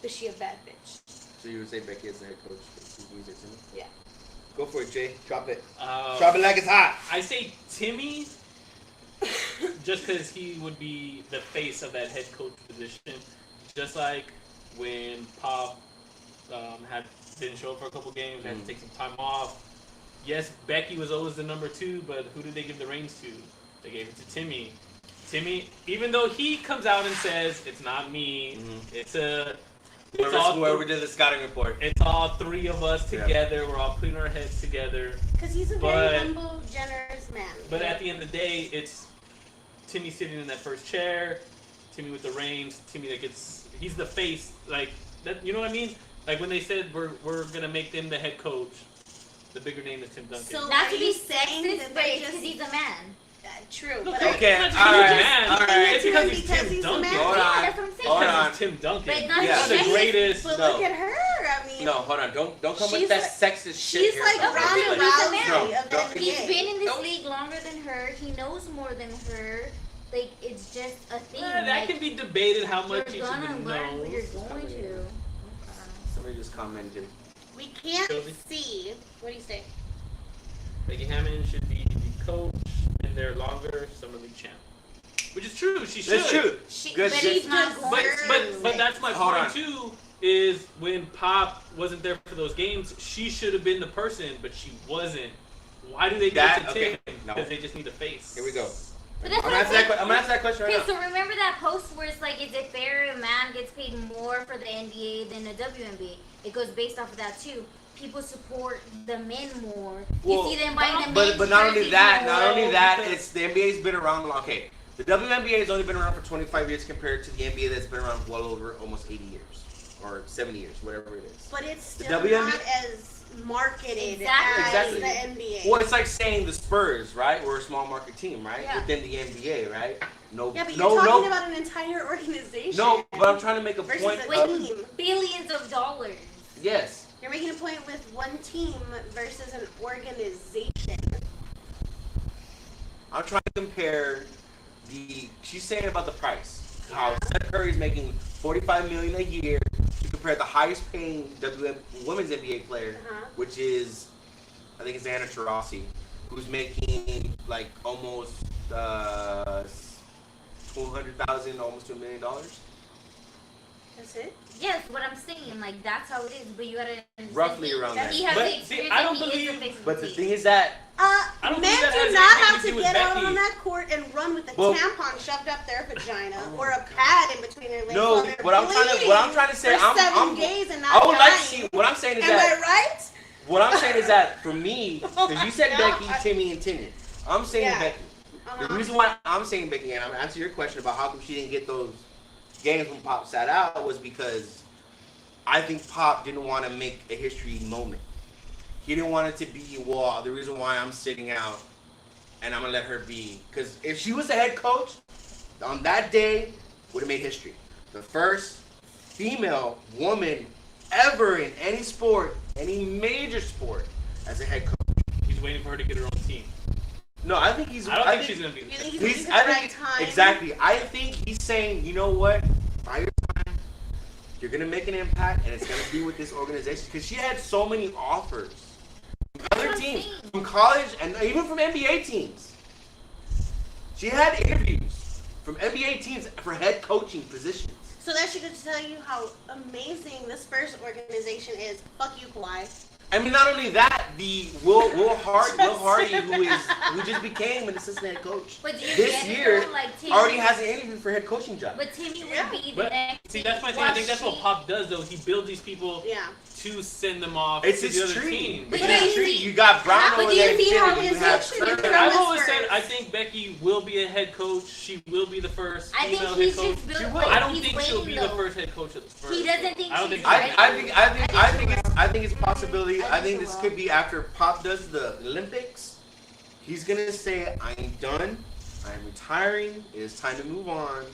But she a bad bitch. so you would say Becky is the head coach. You say Timmy? Yeah. Go for it, Jay. Drop it. Uh, Drop it like it's hot. I say Timmy, just because he would be the face of that head coach position. Just like when Pop didn't show up for a couple games, had to take some time off. Yes, Becky was always the number 2, but who did they give the reins to? They gave it to Timmy. Timmy, even though he comes out and says it's not me, it's Whoever did the scouting report. it's all 3 of us Yeah. together. We're all putting our heads together. Because he's a But- very humble, generous man. But at the end of the day, it's Timmy sitting in that first chair, Timmy with the reins, Timmy that gets, he's the face, like, that. You know what I mean? Like when they said we're going to make them the head coach, the bigger name is Tim Duncan. So- Not are to be you saying sexist, that but they it's because just- he's a man. True. Look, But Okay, it's all not right, because he's a man. all right. It's because he's Because Tim he's a Duncan. man. Hold Yeah, on. that's what I'm saying. Hold Because on. it's Tim Duncan. But it's not Yeah. He's the sexist. greatest. But No. look at her. I mean, No, hold on. Don't come She's with that like- sexist shit she's here. like Don't Ronda think he's a Rousey man. of the No, He's NBA. been in this Nope. league longer than her. He knows more than her. Like, it's just a thing. That like, can be debated how much each you're of gonna them learn what you're knows. going to. Somebody just commented. We can't Sylvie? see. What do you say? Becky Hammond should be the coach, and they're longer summer league champ. Which is true. She should. That's true. Good but shit. he's not But- going But to. but that's my Hold point on. too. Is when Pop wasn't there for those games, she should have been the person, but she wasn't. Why do they give That- it to okay, Tim? no. Because they just need a face. Here we go. But I'm that's gonna what answer that. I'm gonna answer that question right Okay, now. so remember that post where it's like, is it fair a man gets paid more for the NBA than the WNBA? It goes based off of that too. People support the men more. Well, you see them buying the But men's not only jerseys that, more. not only that, because- it's the NBA's been around long. Okay, the WNBA has only been around for 25 years compared to the NBA that's been around well over almost 80 years or 70 years, whatever it is. But it's The still WNBA not as marketed Exactly. as Exactly. the NBA. Well, it's like saying the Spurs, right? We're a small market team, right? Yeah. Within the NBA, right? No, Yeah, but no, you're talking no, about an entire organization. no. But I'm trying to make a versus point. a With team. billions of dollars. Yes. You're making a point with one team versus an organization. I'm trying to compare she's saying about the price. how Steph Curry is making $45 million a year. You compare the highest paying women's NBA player, Uh-huh. which is, I think it's Anna Taurasi, who's making like almost $200,000, almost $2 million. That's it. Yes, what I'm saying, like that's how it is. But you gotta understand Roughly he- around that that. he has But, the see, experience. I don't and he is believe- the face of But the the team. thing is that I don't Men think that do has not anything have to to do with get out Becky. on that court and run with a Well- tampon shoved up their vagina or a pad in between their legs. no. while they're What I'm trying to say, for I'm 7 days and not I would like to dying. see. What I'm saying is Am that I right? what I'm saying is that for me, because you said No, Becky, Timmy, and Tennant. I'm saying Yeah. Becky. Uh-huh. The reason why I'm saying Becky, and I'm answering your question about how come she didn't get those games when Pop sat out, was because I think Pop didn't want to make a history moment. He didn't want it to be, well, the reason why I'm sitting out and I'm going to let her be. Because if she was the head coach, on that day, would have made history. The first female woman ever in any sport, any major sport, as a head coach. He's waiting for her to get her own team. No, I think he's. I don't think she's gonna be. You think He's, he's I at the right think time? exactly. I think he's saying, you know what? By your time, you're gonna make an impact, and it's gonna be with this organization because she had so many offers from other what I'm teams, saying. from college, and even from NBA teams. She had interviews from NBA teams for head coaching positions. So that should tell you how amazing the Spurs organization is. Fuck you, Kawhi. I mean, not only that, the Will Hardy, who just became an assistant head coach But do you this get it, year, though? Like, Timmy- already has an interview for head coaching job. But Timmy would Yeah. be the But next. see, that's my thing. I While think that's what she- Pop does, though. He builds these people Yeah. to send them off It's to his the other tree. team. But It's do his you tree. see- You got Brown But over do you there. see how You his have history Turner. is from I've the always said Spurs? I think Becky will be a head coach. She will be the first I think female he's head coach. just built. She will. like, I don't he's think she'll waiting, be the though. first head coach of the Spurs. He doesn't think I don't she's think ready. I think it's possibility. I think this could be after Pop does the Olympics. He's gonna say, "I'm done. I'm retiring. It is time to move on,"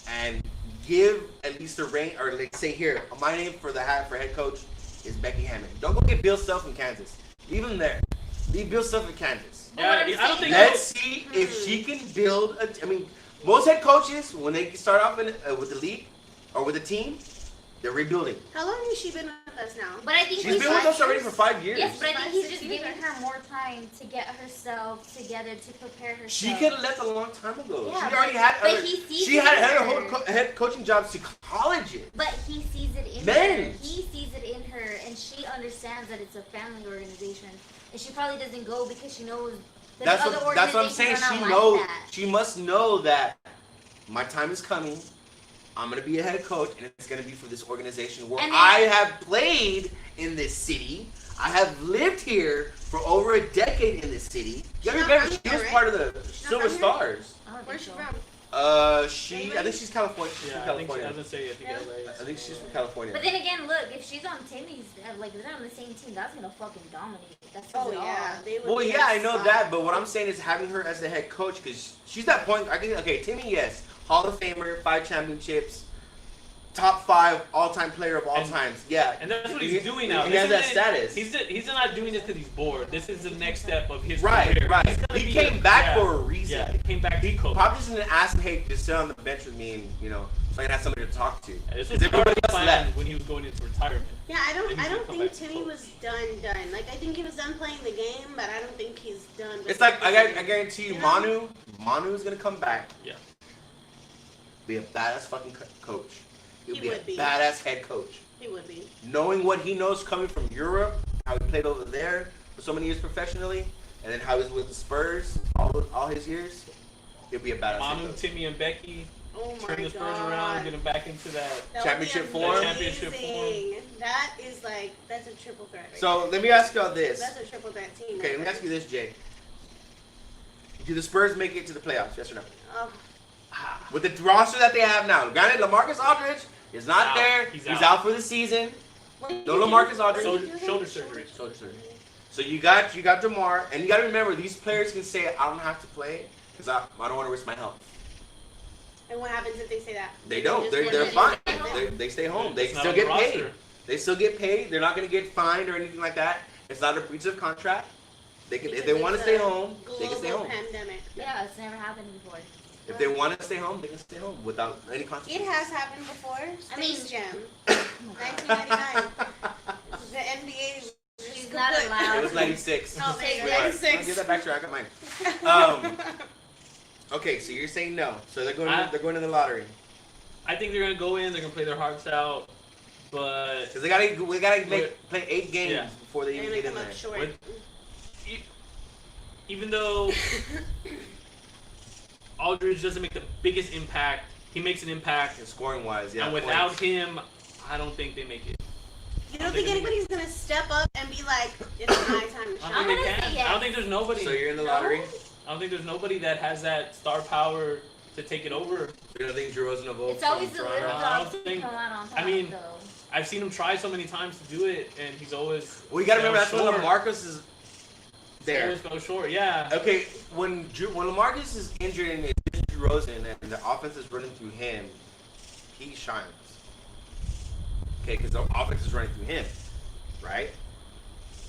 and give at least a rank, or like say here, my name for the hat for head coach is Becky Hammond. Don't go get Bill Self in Kansas. Leave him there. Leave Bill Self in Kansas. But what I'm Yeah, I don't saying- think Let's see if she can build. I mean, most head coaches when they start off with the league or with a team, they're rebuilding. How long has she been with us now? But I think She's he's been with us already for 5 years. Yes, but I think 5, he's 6 just years, giving right? her more time to get herself together to prepare herself. She could have left a long time ago. Yeah, she already but- had but other. he sees She it had in her her. whole head coaching jobs to colleges. But he sees it in Men. her. He sees it in her, and she understands that it's a family organization. And she probably doesn't go because she knows that That's the other what I'm organizations saying. are not She like knows. that. She must know that my time is coming. I'm gonna be a head coach, and it's gonna be for this organization where And then- I have played in this city. I have lived here for over a decade in this city. You gotta She's not remember, from she here, was right? part of the She's not Silver from here? Stars. I don't Where's think she so. from? I think she's California. She's Yeah, from I think California. I was gonna say I think Yeah. LA. I think she's from California. But then again, look, if she's on Timmy's, like, if they're on the same team, that's gonna fucking dominate. That says Oh it all. yeah, they would. Well, be yeah, I know solid. that, but what I'm saying is having her as the head coach because she's that point. I think okay, Timmy, yes, Hall of Famer, 5 championships, top 5 all-time player of all And- times. Yeah, And that's what he's doing now. He This has that isn't- status. He's not doing this because he's bored. This is the next step of his Right, career. right. He's gonna He be came back yeah, for a reason. Yeah, he came back to coach. Pop just didn't ask him, hey, just sit on the bench with me and so I can have somebody to talk to. Yeah, this Because was everybody Pop's else plan left. when he was going into retirement. Yeah, I And don't he's gonna come think back to Timmy coach. was done. Like I think he was done playing the game, but I don't think he's done. with It's like the I game. guarantee you, You know? Manu is gonna come back. Yeah. Be a badass fucking coach. He'll He be a would be. badass head coach. He would be. Knowing what he knows coming from Europe, how he played over there for so many years professionally, and then how he's with the Spurs all his years, he'll be a badass head Manu, coach. Timmy, and Becky Oh my turn the Spurs god. around, get him back into that. That would be Championship form? Championship amazing. That is like that's a triple threat. Right So there. let me ask you all this. That's a triple threat team. Okay, let me ask you this, Jay. Do the Spurs make it to the playoffs? Yes or no? Oh, With the roster that they have now, granted, LaMarcus Aldridge is not Out. there. He's He's out. out for the season. what do you No do? LaMarcus What Aldridge. do you do? Shoulder surgery. Shoulder surgery. So you got DeMar, and you got to remember these players can say I don't have to play because I don't want to risk my health. And what happens if they say that? They don't. just They're wanna fine. stay home. They stay home. They It's not still on the get paid. roster. They still get paid. They're not going to get fined or anything like that. It's not a breach of contract. They can if Because they want to it's stay a home. They can stay global home. Pandemic. Yeah, it's never happened before. If they want to stay home, they can stay home without any It consequences. has happened before. I mean- Space Jam, 1999. The NBA. was He's just not kaput. allowed. It was 96. Oh, there you go, Sweetheart. 96. I'll give that back to you. I got mine. Okay, so you're saying no. So they're going. They're going to the lottery I think they're gonna go in. They're gonna play their hearts out, but because we gotta play 8 games Yeah. before they They're even gonna get in come there. up short. With- even though Aldridge doesn't make the biggest impact, he makes an impact. And scoring wise, yeah. And without points. him, I don't think they make it. You don't think anybody's gonna step up and be like, "It's my time to I don't shine"? I'm think they gonna can. say yes. I don't think there's nobody. So you're in the lottery. I don't think there's nobody that has that star power to take it over. You don't think DeRozan will vote It's always from the Toronto? little I don't dogs who think- come out on top. I mean, though. I've seen him try so many times to do it, and he's always Well, you gotta fell remember that's when short. LaMarcus is He there. always fell short. Yeah. Okay, when LaMarcus is injured and it's DeRozan and the offense is running through him, he shines. Okay, because the offense is running through him, right?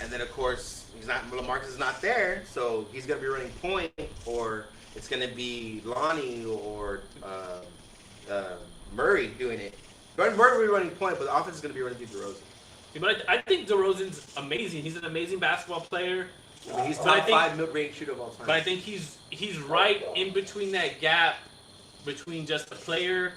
And then of course LaMarcus is not there, so he's gonna be running point, or it's gonna be Lonnie or Murray doing it. Murray will be running point, but the offense is gonna be running through DeRozan. Yeah, but I think DeRozan's amazing. He's an amazing basketball player. I mean, he's But I top think- 5 mid-range shooter of all time. But I think he's right in between that gap between just a player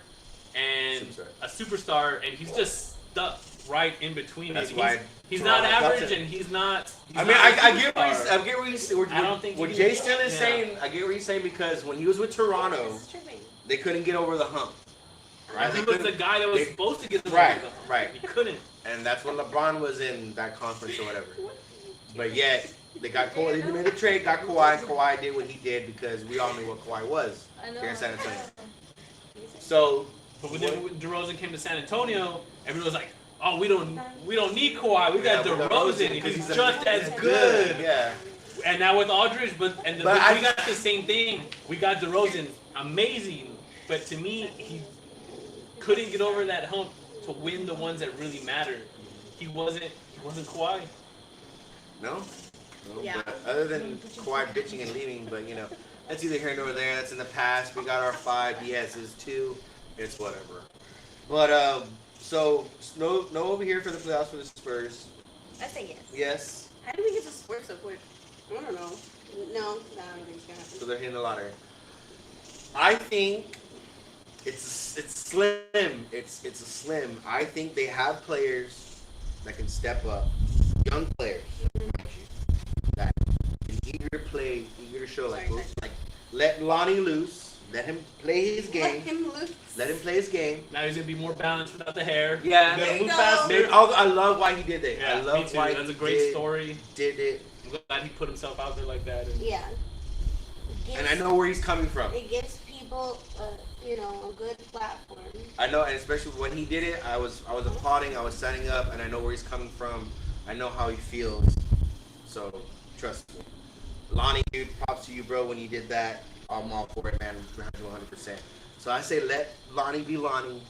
and Superstar. a superstar, and he's just stuck right in between. That's it. why He's not Toronto got average, him. and he's not. I mean, not a I get what he's, superstar. I get what he's, what, I don't think what he Jay can- Still is yeah. saying. I get what he's saying because when he was with Toronto, It's tripping. they couldn't get over the hump, right? He They was the couldn't- guy that was they- supposed to get the Right, ball. right. He couldn't. and that's when LeBron was in that conference or whatever. But yet they got Kawhi. They made a trade, got Kawhi. Kawhi did what he did because we all knew what Kawhi was I know. here in San Antonio. So But when DeRozan came to San Antonio, everyone was like, "Oh, we don't need Kawhi. We got yeah, DeRozan. because He's just as good. good." Yeah. And now with Aldridge, but But we I- got the same thing. We got DeRozan, amazing, but to me, he couldn't get over that hump to win the ones that really mattered. He wasn't Kawhi. No. No, Yeah. but other than Kawhi bitching and leaving, but you know, that's either here nor there. That's in the past. We got our 5. He has his 2. It's whatever. But so no over here for the playoffs for the Spurs. I say yes. Yes. How did we get to sports so quick? I don't know. No, I don't think it's gonna So happen. they're hitting the lottery. I think it's slim. It's a slim. I think they have players that can step up, young players, mind you, that can eager to play, eager to show. Like Sorry. let Lonnie loose, let him play his Let game, him loose. let him play his game. Now he's gonna be more balanced without the hair. Yeah, He's gonna there move you go. faster. I love why he did that. Yeah, I love me too. why That's he a great story. did it, I'm glad he put himself out there like that. And Yeah. and I know where he's coming from. It gives people, a good platform. I know, and especially when he did it, I was applauding, I was standing up, and I know where he's coming from. I know how he feels. So trust me, Lonnie, dude, props to you, bro. When you did that, I'm all for it, man. 100%. So I say let Lonnie be Lonnie.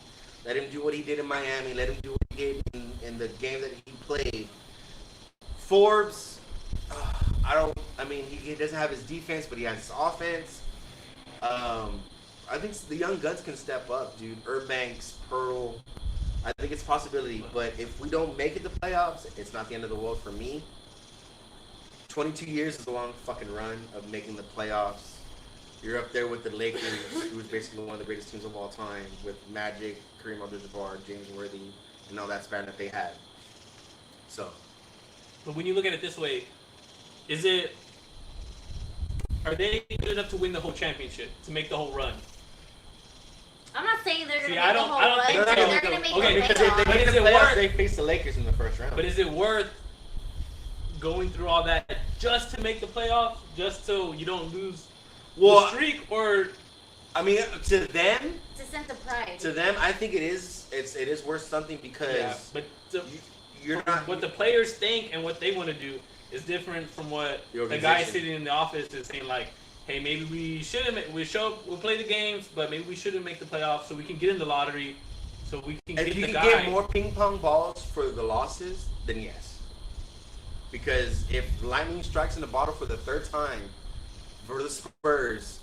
Let him do what he did in Miami. Let him do what he did in the game that he played. Forbes, he doesn't have his defense, but he has his offense. I think the young guns can step up, dude. Urbanks, Pearl. I think it's a possibility. But if we don't make it to playoffs, it's not the end of the world for me. 22 years is a long fucking run of making the playoffs. You're up there with the Lakers, who is basically one of the greatest teams of all time, with Magic, Kareem Abdul-Jabbar, James Worthy, and all that span that they had. So, But when you look at it this way, are they good enough to win the whole championship, to make the whole run? I'm not saying they're See, gonna I make the don't- whole I don't run, think but so. they're gonna make Okay, the because playoffs. they But make is the it playoffs, worth- they face the Lakers in the first round. But is it worth going through all that just to make the playoffs, just so you don't lose the Well, streak, or I mean, to them, It's a sense of pride. I think it is worth something because yeah, but you're not. what the players think and what they want to do is different from what The the guy organization. sitting in the office is saying. Like, hey, maybe we shouldn't. We'll play the games, but maybe we shouldn't make the playoffs so we can get in the lottery, so we can If get you the can guy. get more ping pong balls for the losses, then yes. Because if lightning strikes in the bottle for the third time for the Spurs,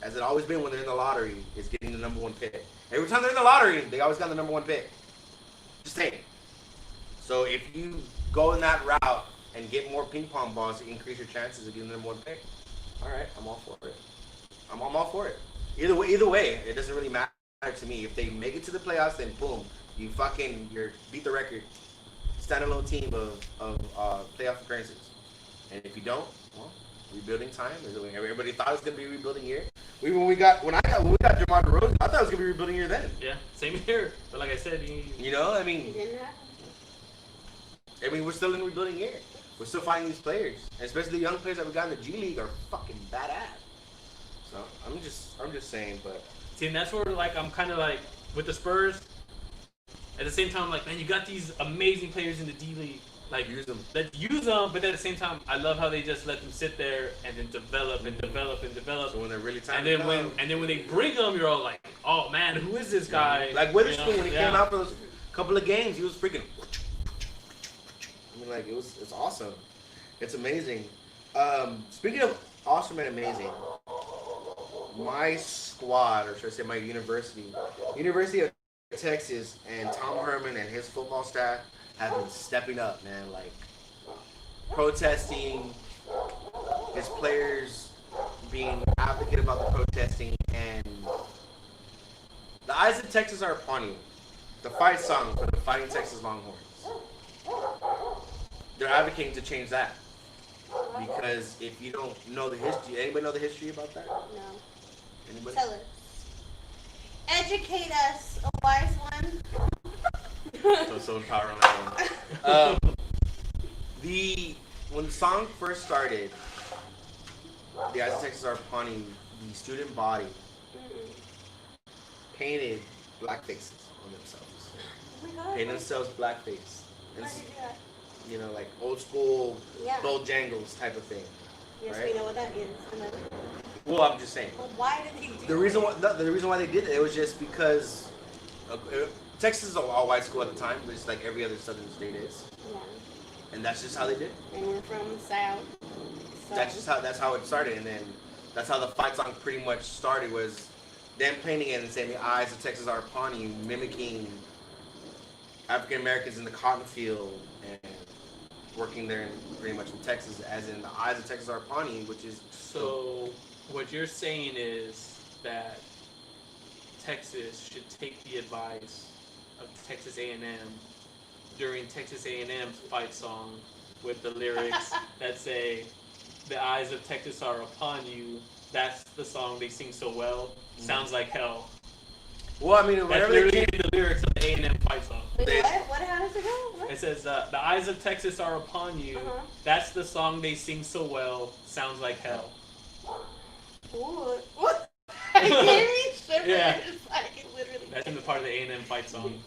as it always been when they're in the lottery, is getting the number 1 pick. Every time they're in the lottery, they always got the number 1 pick. Just saying. So if you go in that route and get more ping pong balls to increase your chances of getting the number 1 pick, all right, I'm all for it. I'm all for it. Either way, it doesn't really matter to me. If they make it to the playoffs, then boom, you beat the record standalone team of playoff appearances. And if you don't, well, rebuilding time. Everybody thought it was gonna be a rebuilding year. When we got DeMar DeRozan, I thought it was gonna be a rebuilding year then. Yeah, same here. But like I said, You know, It didn't happen. we're still in a rebuilding year. We're still finding these players, and especially the young players that we got in the G League are fucking badass. So I'm just saying, but see, and that's where like I'm kind of like with the Spurs. At the same time, like, man, you got these amazing players in the D League. Like, use them. let's use them, but at the same time, I love how they just let them sit there and then develop and develop and develop. So when they're really time And to then come, when they bring them, you're all like, oh man, who is this guy? like Witherspoon, You know? when he came out for those couple of games, he was freaking. I mean, like it's awesome. It's amazing. Speaking of awesome and amazing, my squad, or should I say my University of Texas, and Tom Herman and his football staff have been stepping up, man. Like protesting, his players being advocate about the protesting, and the eyes of Texas are upon you. The fight song for the Fighting Texas Longhorns. They're advocating to change that. Because if you don't know the history, anybody know the history about that? No. Anybody? Tell us. Educate us, a wise one. So power on that one. When the song first started, the Eyes of Texas are upon you, the student body painted black faces on themselves. Oh my god. Painted themselves blackface. Why did you do that? You know, like old school Yeah. Bojangles type of thing. Yes, right? we know what that is. Well, I'm just saying. Well, why did he do The reason why they did it was just because Texas is a all-white school at the time, just like every other southern state is, Yeah. and that's just how they did. And we're from South. So. That's how it started, and then that's how the fight song pretty much started, was them painting it and saying the eyes of Texas are upon you, mimicking African Americans in the cotton field and working there pretty much in Texas, as in the eyes of Texas are upon you, which is So what you're saying is that Texas should take the advice of Texas A&M during Texas A&M's fight song with the lyrics that say, "The eyes of Texas are upon you." That's the song they sing so well. Sounds like hell. well, I mean, That's whenever they literally came, the lyrics of the A&M fight song. Wait, they- what? How does it go? What? It says, "The eyes of Texas are upon you." Uh-huh. That's the song they sing so well. Sounds like hell. Ooh, what? I gave me shivers. Yeah. Like, literally. That's in the part of the A&M fight song.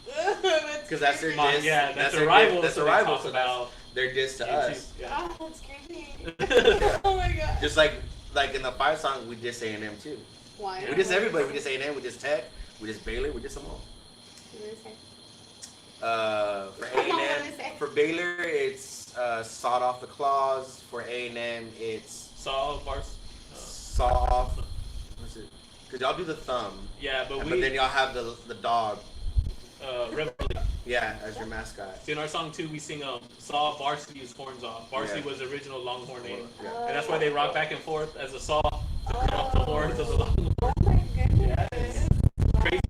because that's their Come on, diss. yeah, that's a their rival. That's so a they rival. talk So about. that's their diss to us. Yeah. Oh, that's creepy. Oh my god. Just like in the fight song, we diss A&M too. Why? We diss everybody. We diss A&M. We diss Tech. We diss Baylor. We diss them all. For A&M, for Baylor, it's sawed off the claws. For A&M, it's Saw Vars. saw off. What's it? Cause y'all do the thumb, Yeah, but but we then y'all have the dog. Reveille. Yeah, as your mascot. See, in our song too, we sing Saw Varsity's horns off. Varsity Yeah. was the original Longhorn name, Yeah. Oh. and that's why they rock back and forth as a saw to cut off the horns of the Longhorn. Oh my goodness. Yes. Crazy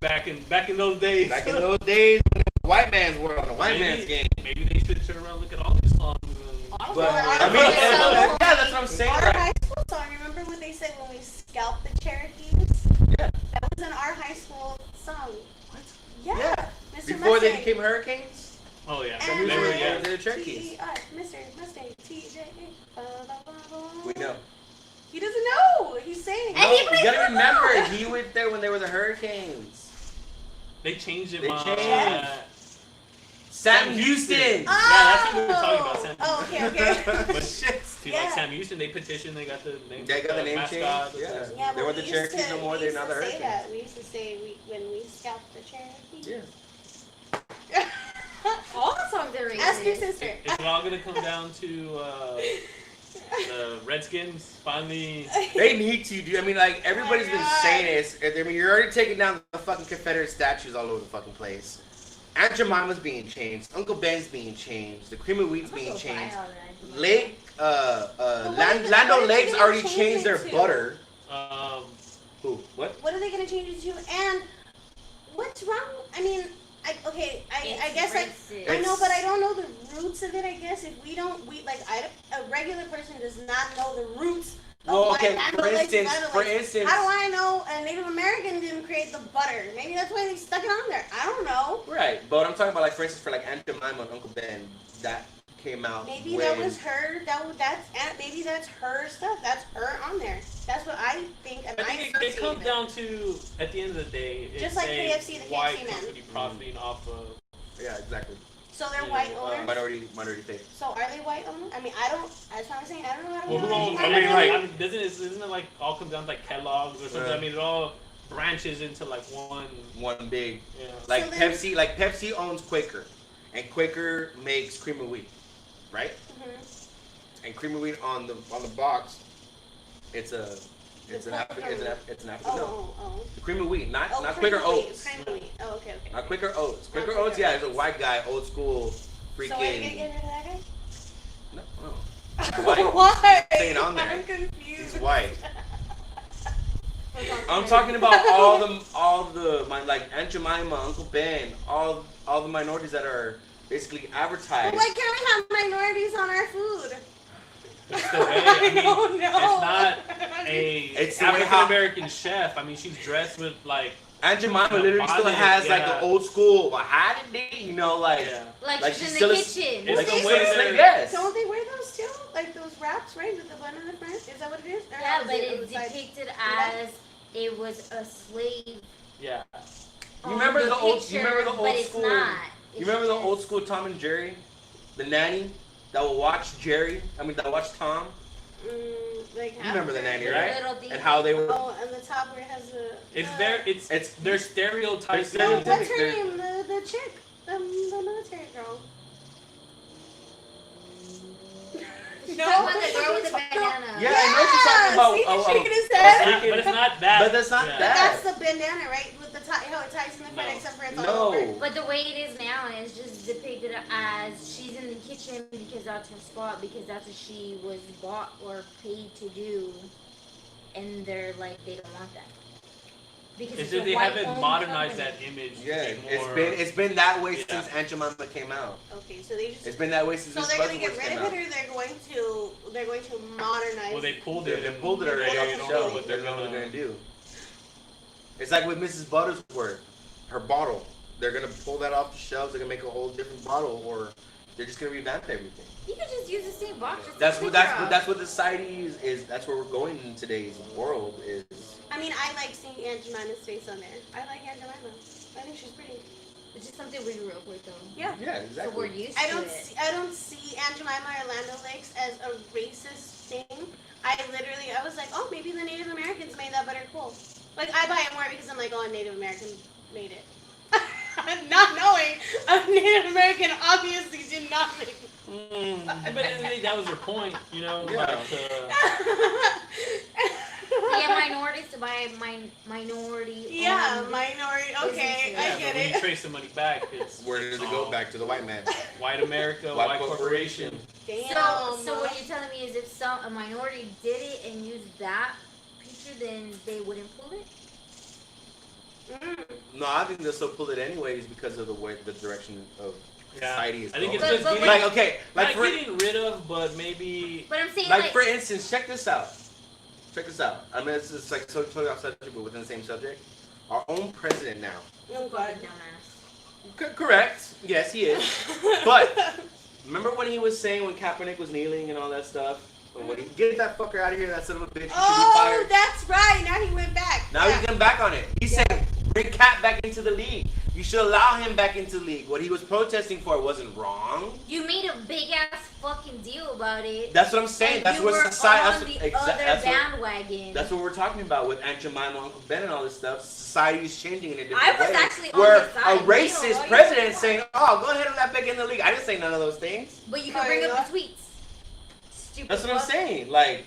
back in those days. Back in those days, when it was the white man's world, the white man's game. Maybe they should turn around and look at all these songs. And, Honestly, But our I mean, high school- yeah, that's what I'm saying. Our Like, high school song, remember what they said when we scalped the Cherokees? yeah. That was in our high school song. What? Yeah. Yeah. Mr. Before they Mustang. became hurricanes, oh yeah, And they were, like- yeah. They're Cherokees. T-E-R, Mr. Mustang, T-J-A. We know. He doesn't know. He's saying. No, you gotta remember, he went there when they were the Hurricanes. They changed it. They man. changed. Yeah. Sam Houston. Yeah, that's what we were talking about, Sam Oh, okay, okay. But Shit. see, Yeah. like Sam Houston, they petitioned, they got the name. They got the name mascot, changed, yeah. Yeah, They but weren't the we used Cherokees to- no more, we they're used now to the say Hurricanes. that. We used to say when we scalped the Cherokee. Yeah. All the songs are racist. Ask your sister. It's all gonna come down to the Redskins finally. They need to, dude. I mean, like, everybody's been God. saying it. I mean, you're already taking down the fucking Confederate statues all over the fucking place. Aunt Jemima's being changed. Uncle Ben's being changed. The Cream of Wheat's being changed. Lake, Lando Lake's already changed their butter. Who? What? What are they gonna change it to? And what's wrong? I mean, I guess I know, but I don't know the roots of it. I guess if we like a regular person does not know the roots. Well, of okay. like For instance, how do I know a Native American didn't create the butter? Maybe that's why they stuck it on there. I don't know. right? But I'm talking about, like, for instance, for like Aunt Jemima and Uncle Ben, that came out. Maybe when, that was her. Maybe that's her stuff. That's her on there. That's what I think. And I think it associate comes it. down to, at the end of the day, it's Just like a KFC, the white KFC man. company profiting off of. Yeah, exactly. So they're you white know, owners. Minority faith. So are they white owners? I mean, I don't. That's what I'm saying. I don't know how to. Well, who owns? I mean, like- isn't it like all comes down to like Kellogg's or something? Yeah. I mean, it all branches into like one. One big. Yeah. Like So then- Pepsi, like Pepsi owns Quaker, and Quaker makes Cream of Wheat, right? Mhm. And Cream of Wheat on the box, it's an African. It's an African. No, Oh. the Cream of Wheat, not Oh, Quaker Cream of Wheat, Oats, Cream of Wheat. Oh, okay. not Quaker Oats. Quaker Quaker Oats, yeah, Oats. is a white guy, old school, freaking. So are you gonna get rid of that guy? No. White. Why? Staying on there. I'm confused. He's white. I'm talking about all the like Aunt Jemima, Uncle Ben, all the minorities that are basically But advertised. why can't we have minorities on our food? It's the way. I mean, don't know. it's the not way a how- African American chef. I mean, she's dressed with like. Aunt Jemima Yeah, literally still body, has like yeah. an old school mahogany, you know, like Yeah. Like she's she's still in a- the kitchen. It's like the she's way still a they're- slave, yes. Don't they wear those still? Like those wraps, right? With the bun in the front? Is that what it is? Or Yeah, how is but it it's inside? depicted as it was a slave. Yeah. You remember the old? picture, You remember the but old it's school? not. You It's remember the just- old school Tom and Jerry, the nanny that will watch Jerry. I mean, that will watch Tom. Like You remember the nanny, right? Little thing. And how they were. Oh, and the top where it has the. It's the- there. It's It's- they're stereotypes. They're No, what's her They're- name? The chick, the military girl. She's talking about the girl with the bandana. Yeah, I know what you're talking about. See, Oh, he's oh, shaking his oh, head. freaking- But it's not that. But that's not Yeah. But that. that's the bandana, right? With the tie, how it ties in the front, No. except for it's all over. No. But the way it is now is just depicted as she's in the kitchen because that's her spot, because that's what she was bought or paid to do. And they're like, they don't want that. Because It's it's that a they haven't white-owned modernized company. that image. Yeah, to be more, it's been that way Yeah. since Aunt Jemima came out. Okay, so they just. It's been that way since So this they're gonna get Buzzwords rid came of out. it, or they're going to modernize. Well, they pulled They it. pulled it already They off don't the know shelf. what They they're don't know what they're gonna- gonna do. It's like with Mrs. Buttersworth, her bottle. They're gonna pull that off the shelves. They're gonna make a whole different bottle, or they're just gonna revamp everything. You could just use the same box. just That's take what the that's picture what off. that's what society is. That's where we're going in today's world. Is I mean, I like seeing Aunt Jemima's face on there. I like Aunt Jemima. I think she's pretty. It's just something we grew up with, though. Yeah. yeah, So we're exactly. used I to don't it. see, I don't see Aunt Jemima or Land O'Lakes as a racist thing. I was like, oh, maybe the Native Americans made that butter cool. Like, I buy it more because I'm like, oh, a Native American made it. Not knowing a Native American obviously did not make it. But at the end of the day, that was her point, you know. Yeah. Like, Yeah, minorities to buy minority. Yeah, owned. minority. Okay, Yeah, I but get when you it. trace the money back, it's Where does it go? Back to the white man. white America, white corporation. Damn. So what you're telling me is if a minority did it and used that picture, then they wouldn't pull it? Mm. No, I think they'll still pull it anyways because of the way the direction of Yeah. society is I think going. it's just But getting, like okay, like not for getting rid of, but maybe. But I'm saying like for instance, check this out. Check this out. I mean, it's like totally off subject, but within the same subject. Our own president now. Oh, God. dumbass. Correct. Yes, he is. But remember when he was saying when Kaepernick was kneeling and all that stuff? When he get that fucker out of here, that son of a bitch, he should be Oh, fired. that's right. Now he went back. Now he's getting back on it. He said, bring Cap back into the league. You should allow him back into the league. What he was protesting for wasn't wrong. You made a big ass fucking deal about it. That's what I'm saying. And That's you what were society. on the other bandwagon. That's what we're talking about with Aunt Jemima, Uncle Ben, and all this stuff. Society is changing in a different I was way. actually on where his side. a racist You president know, saying, "Oh, go ahead and let back in the league." I didn't say none of those things. But you can bring up the tweets. stupid. That's what I'm fuck. saying. Like,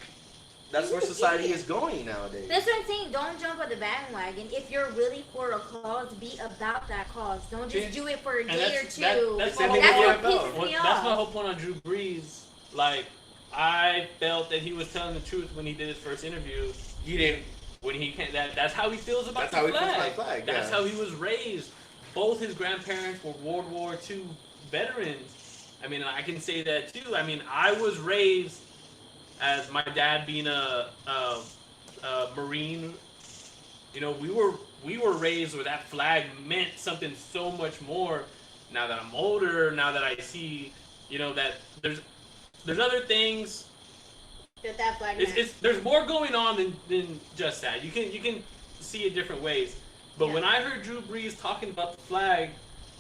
that's He's where an society idiot. is going nowadays. That's what I'm saying. Don't jump on the bandwagon. If you're really for a cause, be about that cause. Don't just See? do it for a And day or that's, two. that's Same my thing whole with That's the what NFL. pisses me That's my off. whole point on Drew Brees. Like, I felt that he was telling the truth when he did his first interview. You didn't. When he can't, that's how he feels about That's the how he flag. feels about the flag, That's yeah. how he was raised. Both his grandparents were World War II veterans. I mean, I can say that too. I mean, I was raised as my dad being a Marine. You know, we were raised where that flag meant something so much more. Now that I'm older, now that I see, you know, that there's other things. That flag. It's there's more going on than just that. You can see it different ways. But Yeah. when I heard Drew Brees talking about the flag,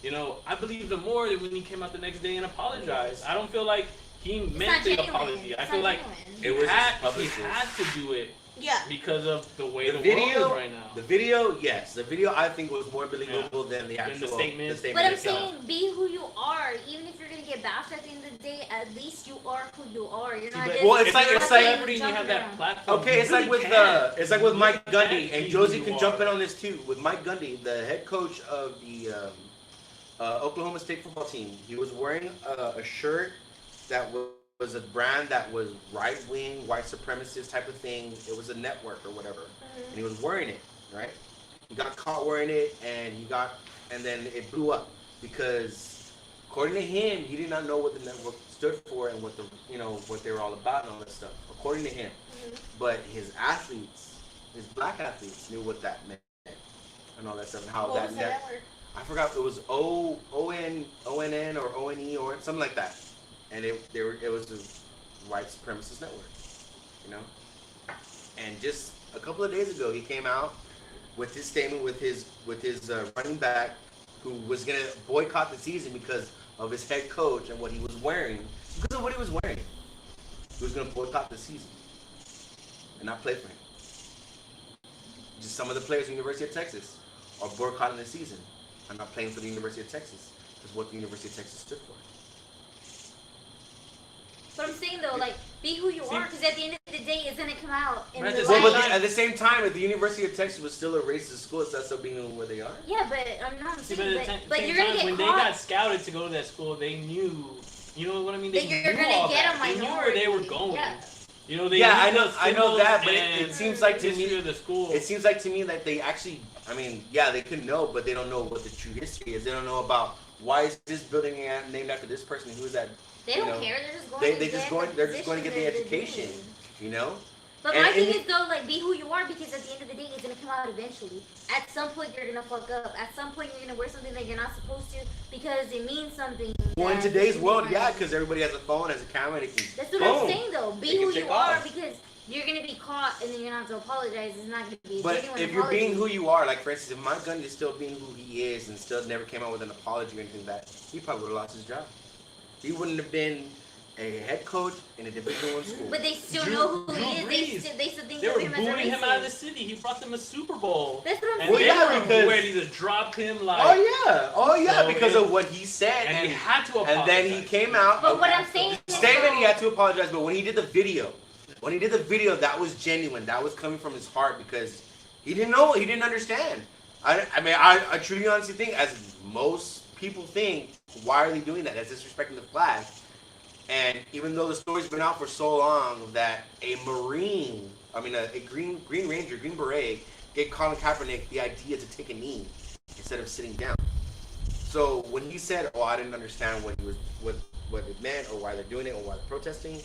you know, I believed him more than when he came out the next day and apologized. I don't feel like he It's meant not the genuine. apology. I It's feel not like genuine. It was his he publicist. had to do it Yeah. because of the way the, The video, world is right now. the video, yes, the video I think was more believable than the Than the actual statement. But I'm itself. saying, be who you are. Even if you're gonna get bashed at the end of the day, at least you are who you are. You're not But just. Well, it's if like- you're it's a like- celebrity and you have that jumping platform. Okay, you it's like really with can't. it's like with You Mike really Gundy, can't and be Josie who can you jump are. in on this too. With Mike Gundy, the head coach of the Oklahoma State football team, he was wearing a shirt that was a brand that was right wing, white supremacist type of thing. It was a network or whatever, and he was wearing it. Right? He got caught wearing it, and then it blew up because, according to him, he did not know what the network stood for and what what they were all about and all that stuff. According to him, but his athletes, his black athletes, knew what that meant and all that stuff and how What that was the net. network? I forgot it was ONN or ONE or something like that, and it was the white supremacist network, you know. And just a couple of days ago, he came out with his statement with his running back, who was gonna boycott the season because of his head coach and what he was wearing. Because of what he was wearing, he was gonna boycott the season and not play for him. Just some of the players at the University of Texas are boycotting the season and not playing for the University of Texas because what the University of Texas stood for. But I'm saying though, like, be who you are, because at the end of the day, it's gonna come out in Right, the the Well, light. but at the same time, if the University of Texas was still a racist school, it's not still being where they are. Yeah, but I'm not See, saying, but at the but same you're gonna time, get when caught. they got scouted to go to that school, they knew. You know what I mean? They That you're knew gonna all get that. a They knew where they were minority. going. Yeah. You know, they Yeah, knew I know- the I know that, but symbols it seems like to and me- history of the school. It seems like to me that they actually, I mean, yeah, they could know, but they don't know what the true history is. They don't know about why is this building named after this person, who is that, They you don't know, care. They're just going. they to just get going- the they're just going to position get the that they're education. doing. you know? But And- my thing and- is though, like, be who you are, because at the end of the day, it's gonna come out eventually. At some point, you're gonna fuck up. At some point, you're gonna wear something that you're not supposed to because it means something. Well, in that today's you world, want. yeah, because everybody has a phone, has a camera, they can, That's what boom. I'm saying though. Be They can who take you are, off. because you're gonna be caught and then you're gonna have to apologize. It's not gonna be a But genuine if you're apology. being who you are, like for instance, if Mike Gundy is still being who he is and still never came out with an apology or anything like that, he probably would have lost his job. He wouldn't have been a head coach in a Division I school. But they still Drew- know who Drew he is. Brees. They still think They of were him as a booing him out of the racist. city. He brought them a Super Bowl. That's what I'm And Well, they saying. yeah, were because- ready to drop him like. Oh yeah, So because of what he said, And he had to apologize. and then he came out. But what I'm saying is statement he though- had to apologize, but when he did the video, that was genuine. That was coming from his heart because he didn't know, he didn't understand. I truly honestly think, as most people think, why are they doing that? That's disrespecting the flag. And even though the story's been out for so long that a Marine, a Green Ranger, Green Beret, gave Colin Kaepernick the idea to take a knee instead of sitting down. So when he said, "Oh, I didn't understand what it meant, or why they're doing it, or why they're protesting,"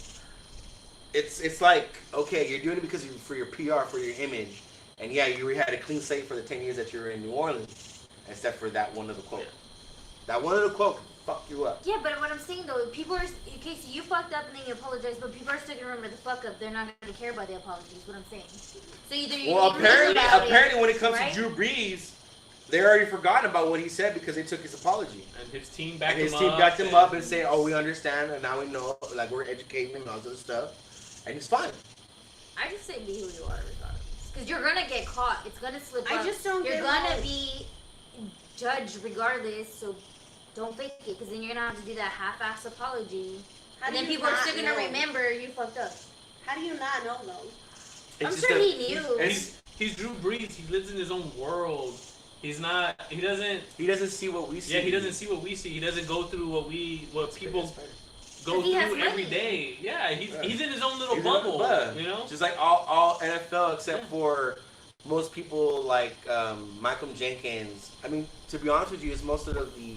it's like, okay, you're doing it because for your PR, for your image, and yeah, you had a clean slate for the 10 years that you were in New Orleans, except for that one little quote. Yeah. That one little quote could fuck you up. Yeah, but what I'm saying though, people are, in case you fucked up and then you apologize, but people are still gonna remember the fuck up. They're not gonna care about the apologies. What I'm saying. So either you Well, can be rude about it, apparently, when it comes right? to Drew Brees, they already forgotten about what he said because they took his apology. And his team backed And his him team up. backed him up and said, "Oh, we understand, and now we know. Like we're educating him and all this other stuff, and he's fine." I just say be who you are regardless, because you're gonna get caught. It's gonna slip I up. just don't You're get gonna how- be judged regardless. So don't fake it, because then you're gonna have to do that half-ass apology. How And do then you people are not still gonna know? remember you fucked up. How do you not know though? I'm It's sure just he knew. He's Drew Brees. He lives in his own world. He's not. He doesn't. he doesn't see what we see. Yeah, he doesn't see what we see. He doesn't go through what people go 'Cause he has through every money. day. Yeah, he's Yeah. he's in his own little He's in a bubble. bubble. You know. Just like all NFL except Yeah. for most people like Michael Jenkins. I mean, to be honest with you, it's most of the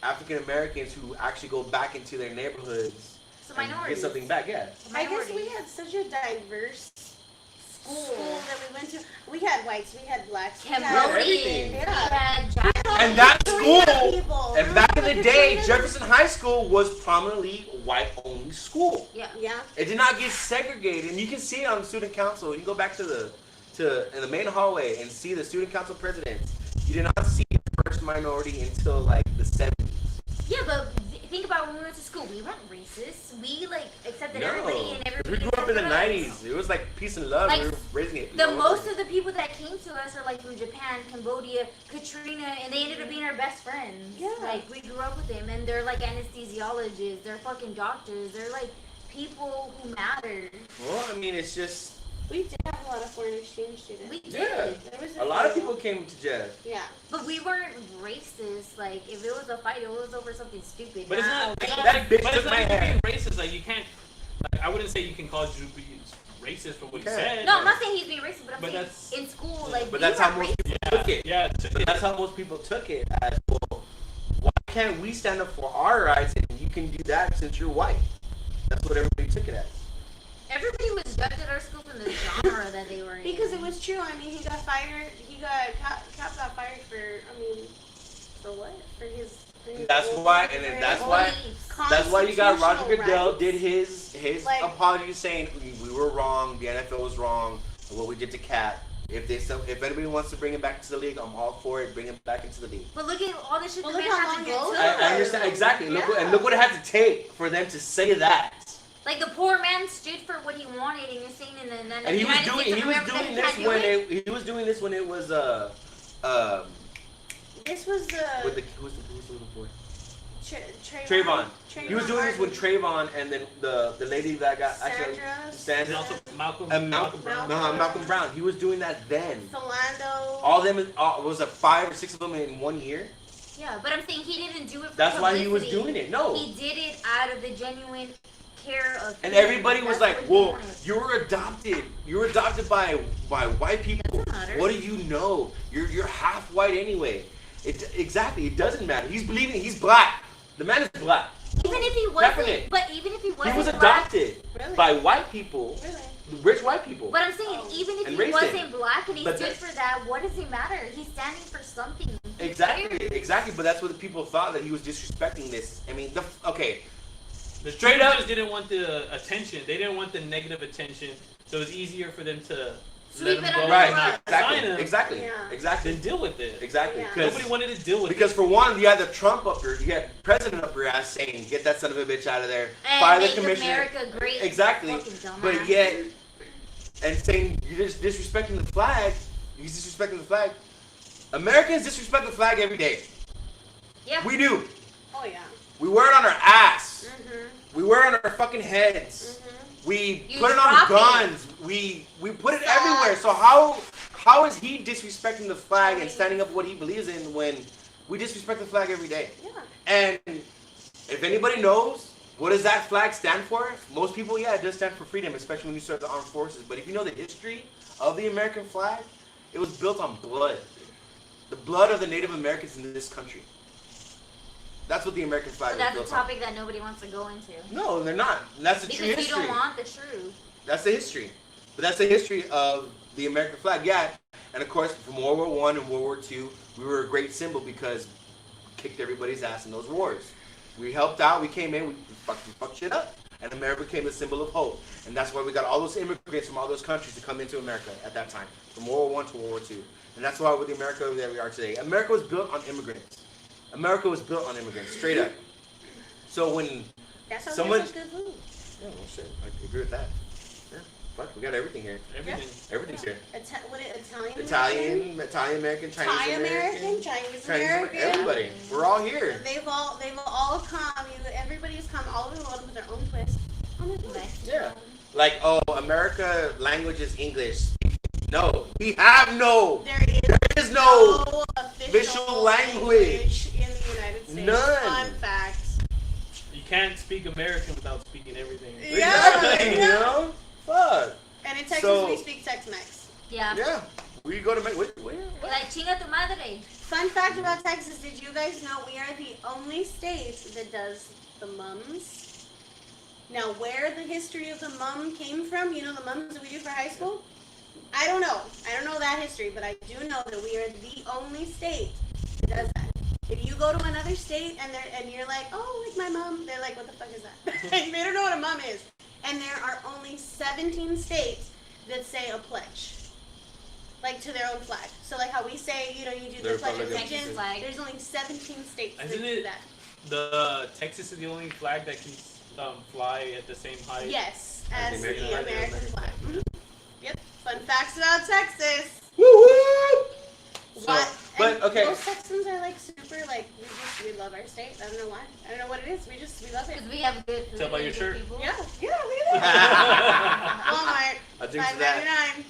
African Americans who actually go back into their neighborhoods It's a and minority. get something back. Yeah. I guess we had such a diverse school that we went to. We had whites, we had blacks, we had everything. Cambodians, Yeah. we had Japanese. And that Korean school, people. and back in the Like day, Korean- Jefferson High School was prominently white-only school. Yeah. Yeah. It did not get segregated, and you can see it on the student council. You can go back to in the main hallway and see the student council presidents. You did not see the first minority until like the 70s. Yeah, but think about when we went to school. We weren't racist. We like accepted everybody and everybody. we grew up in the accepted us. 90s. It was like peace and love. Like, we were raising it. The most of the people that came to us are like from Japan, Cambodia, Katrina, and they ended up being our best friends. Yeah. Like we grew up with them, and they're like anesthesiologists. They're fucking doctors. They're like people who matter. Well, I mean, it's just We did have a lot of foreign exchange students. We did. yeah. There was A lot of few. people came to Jeff. Yeah. But we weren't racist. Like if it was a fight, it was over something stupid. But it's not. That bitch but took it's my not even hand. being racist. Like you can't. Like I wouldn't say you can call Drew Brees racist for what he Okay. said. No, I'm not saying he's being racist, but I'm But saying that's- in school, like But we that's how weren't most racist. people Yeah. took it. Yeah. But that's how most people took it as, well, why can't we stand up for our rights and you can do that since you're white? That's what everybody took it as. Everybody was judged at our school from the genre that they were in. Because it was true. I mean, he got fired. Cap got fired for. I mean, for what? For his. That's why, and then that's why. That's why you got Roger Goodell did his Like- apology saying we were wrong, the NFL was wrong, and what we did to Cat. If anybody wants to bring him back to the league, I'm all for it. Bring him back into the league. But look at all the shit Well, the look man how had to long go it through. took. I understand exactly. Look Yeah. look what it had to take for them to say that. Like the poor man stood for what he wanted, and you're saying in the And he was United doing States of America that he can't do it? when it was This was the. with who's the little boy? Trayvon. He was doing this with Trayvon and then the lady that got actually Sandra. Sandra. And also Malcolm. And Malcolm Brown. Malcolm Brown. He was doing that then. Philando. All them was 5 or 6 of them in 1 year. Yeah, but I'm saying he didn't do it for That's why he was publicity. doing it. No. He did it out of the genuine care of And him. everybody was That's like, what he "Whoa, wanted. you were adopted. You were adopted by white people. Doesn't matter. What do you know? You're half white anyway. Exactly. It doesn't matter. He's believing he's black. The man is black. Even if he wasn't, Definite. but even if he wasn't He was black, adopted Really? by white people, Really? rich white people. but I'm saying even if And he raised wasn't him. black and he But stood that- for that, what does it matter? He's standing for something. He Exactly, cares. exactly. But that's what the people thought, that he was disrespecting this. I mean, okay. The Straight people up- just didn't want the attention. They didn't want the negative attention, so it was easier for them to Sweep let him it go under and the Right. rug. not sign Exactly. him, Exactly. Yeah. Exactly. then deal with it. Exactly. Yeah. Because Nobody wanted to deal with because it. for one, you had the Trump up your, you had President up your ass saying, "Get that son of a bitch out of there." And Fire the make commissioner. America great. Exactly. Fucking dumbass. But yet, and saying you're just disrespecting the flag. He's disrespecting the flag. Americans disrespect the flag every day. Yeah. We do. Oh yeah. We wear it on our ass. Mhm. We wear it on our fucking heads. Mhm. We You put it on drop it. guns. We put it Stop. everywhere. So how is he disrespecting the flag and standing up for what he believes in when we disrespect the flag every day? Yeah. And if anybody knows what does that flag stand for, most people, yeah, it does stand for freedom, especially when you serve the armed forces. But if you know the history of the American flag, it was built on blood. The blood of the Native Americans in this country. That's what the American flag So was that's a built on. topic that nobody wants to go into. No, they're not. And that's the Because true you history. don't want the truth. That's the history. But that's the history of the American flag. Yeah. And of course, from World War I and World War II, we were a great symbol because we kicked everybody's ass in those wars. We helped out. We came in. We fucked shit up. And America became a symbol of hope. And that's why we got all those immigrants from all those countries to come into America at that time, from World War I to World War II. And that's why with the America that we are today. America was built on immigrants. America was built on immigrants, straight up. So when That's how Someone- we get such good food. yeah, well, shit. I agree with that. Yeah. Fuck, we got everything here. Everything. Everything's here. Italian, Italian American, Chinese Thai American, American, Chinese Chinese American. everybody. We're all here. They've all come. Everybody's come all over the world with their own twist on it. Yeah. Like, oh, America language is English. No, we have no. There is no official language in the United States. None. Fun fact. You can't speak American without speaking everything. Exactly, Yeah. you know? Fuck. And in Texas, So- we speak Tex-Mex. Yeah. Yeah. We go to where? Like chinga tu madre. Fun fact about Texas, did you guys know we are the only state that does the mums? Now, where the history of the mum came from, you know the mums that we do for high school? I don't know. I don't know that history, but I do know that we are the only state that does that. If you go to another state and you're like, oh, like my mom, they're like, what the fuck is that? They don't know what a mum is. And there are only 17 states that say a pledge. Like to their own flag. So like how we say, you know, you do The the pledge of Republic of allegiance. Flag. There's only 17 states that Isn't do it- that. The Texas is the only flag that can fly at the same height. Yes, As as the the American American flag. flag. Mhm. Yep. Fun facts about Texas. Woo woo! What? but, And okay. most Texans are like super like we love our state. I don't know why. I don't know what it is. We love it. Because we have good food. Tell by your and good shirt. people. Yeah, look at that. Walmart, I think so that. $5.99.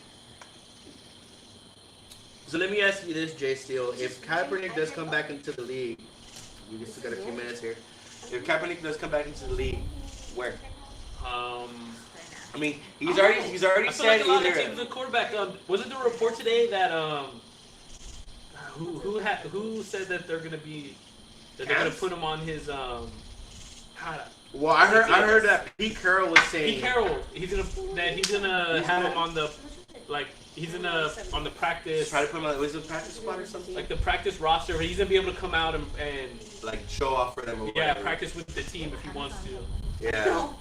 So let me ask you this, Jay Steele. If Kaepernick does come back into the league, we just got a few minutes here. If Kaepernick does come back into the league, where? I mean, he's already I feel said like a lot of either. teams, the quarterback. Wasn't there a report today that who said that they're gonna put him on his God, Well, I heard that Pete Carroll was saying. Pete Carroll. He's gonna have him on the on the practice, Try to put him on. Was it practice squad or something? like the practice roster. He's gonna be able to come out and Like show off for them or yeah, whatever. practice with the team if he wants to. Yeah. So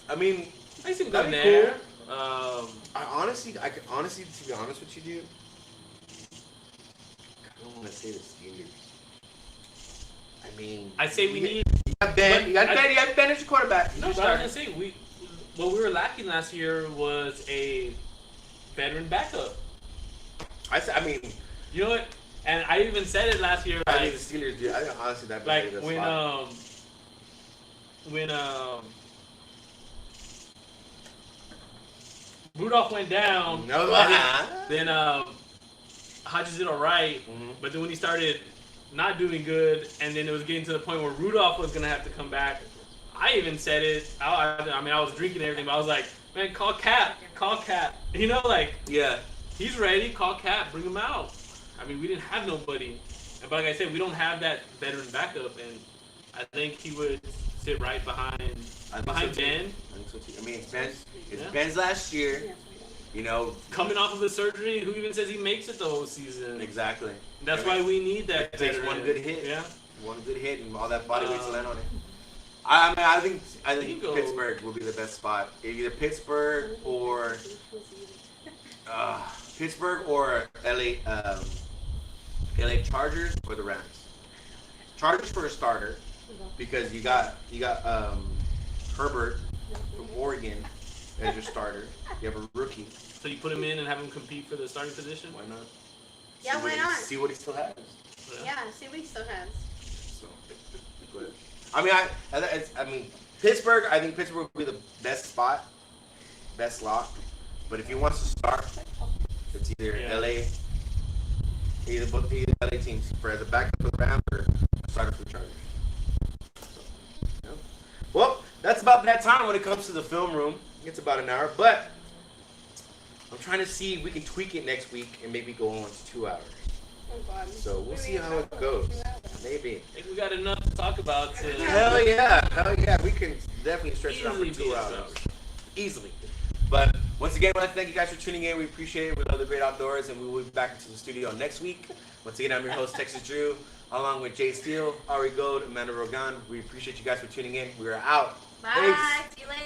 I mean, I see him That'd going be there. I could honestly, to be honest with you, dude, I don't want to say the Steelers. I mean, I say we need. You got Ben. You got Ben as your quarterback. No, No, but I was gonna say what we were lacking last year was a veteran backup. I mean, You know what? And I even said it last year. I think Like, the Steelers, dude. I think honestly that like the when spot. Rudolph went down. No, Then Hodges did all right, Mhm. but then when he started not doing good, and then it was getting to the point where Rudolph was gonna have to come back. I even said it. I mean, I was drinking and everything, but I was like, man, call Cap. You know, like Yeah. he's ready. Call Cap. Bring him out. I mean, we didn't have nobody, but like I said, we don't have that veteran backup, and I think he would sit right behind I think behind so, too. Ben. I think so too. I mean, it's Yeah. Ben's last year. You know, Coming off of the surgery, who even says he makes it the whole season? exactly. That's why we need that. It takes veteran. one good hit. Yeah. One good hit and all that body weight to Um, land on it. I mean, I think You go- Pittsburgh will be the best spot. Either Pittsburgh or LA, LA Chargers or the Rams. Chargers for a starter because you got Herbert from Oregon as your starter. You have a rookie. So you put him in and have him compete for the starting position. Why not? Yeah, See why what he- not? See what he still has. Yeah, see what he still has. So, but, I mean, Pittsburgh. I think Pittsburgh would be the best spot, best lock. But if he wants to start, it's either Yeah. LA, either LA teams for as a backup for the Rams or a starter for the Chargers. So, yeah. Well, that's about that time when it comes to the film room. It's about an hour, but I'm trying to see if we can tweak it next week and maybe go on to 2 hours. Oh God. So we'll see how it goes. Maybe. I think we got enough to talk about to Hell yeah. We can definitely stretch it out for Easily be 2 a hours. Easily. But once again, I want to thank you guys for tuning in. We appreciate it with Other Great Outdoors, and we will be back into the studio next week. Once again, I'm your host, Texas Drew, along with Jay Steele, Ari Gold, Amanda Rogan. We appreciate you guys for tuning in. We are out. Bye. See you later.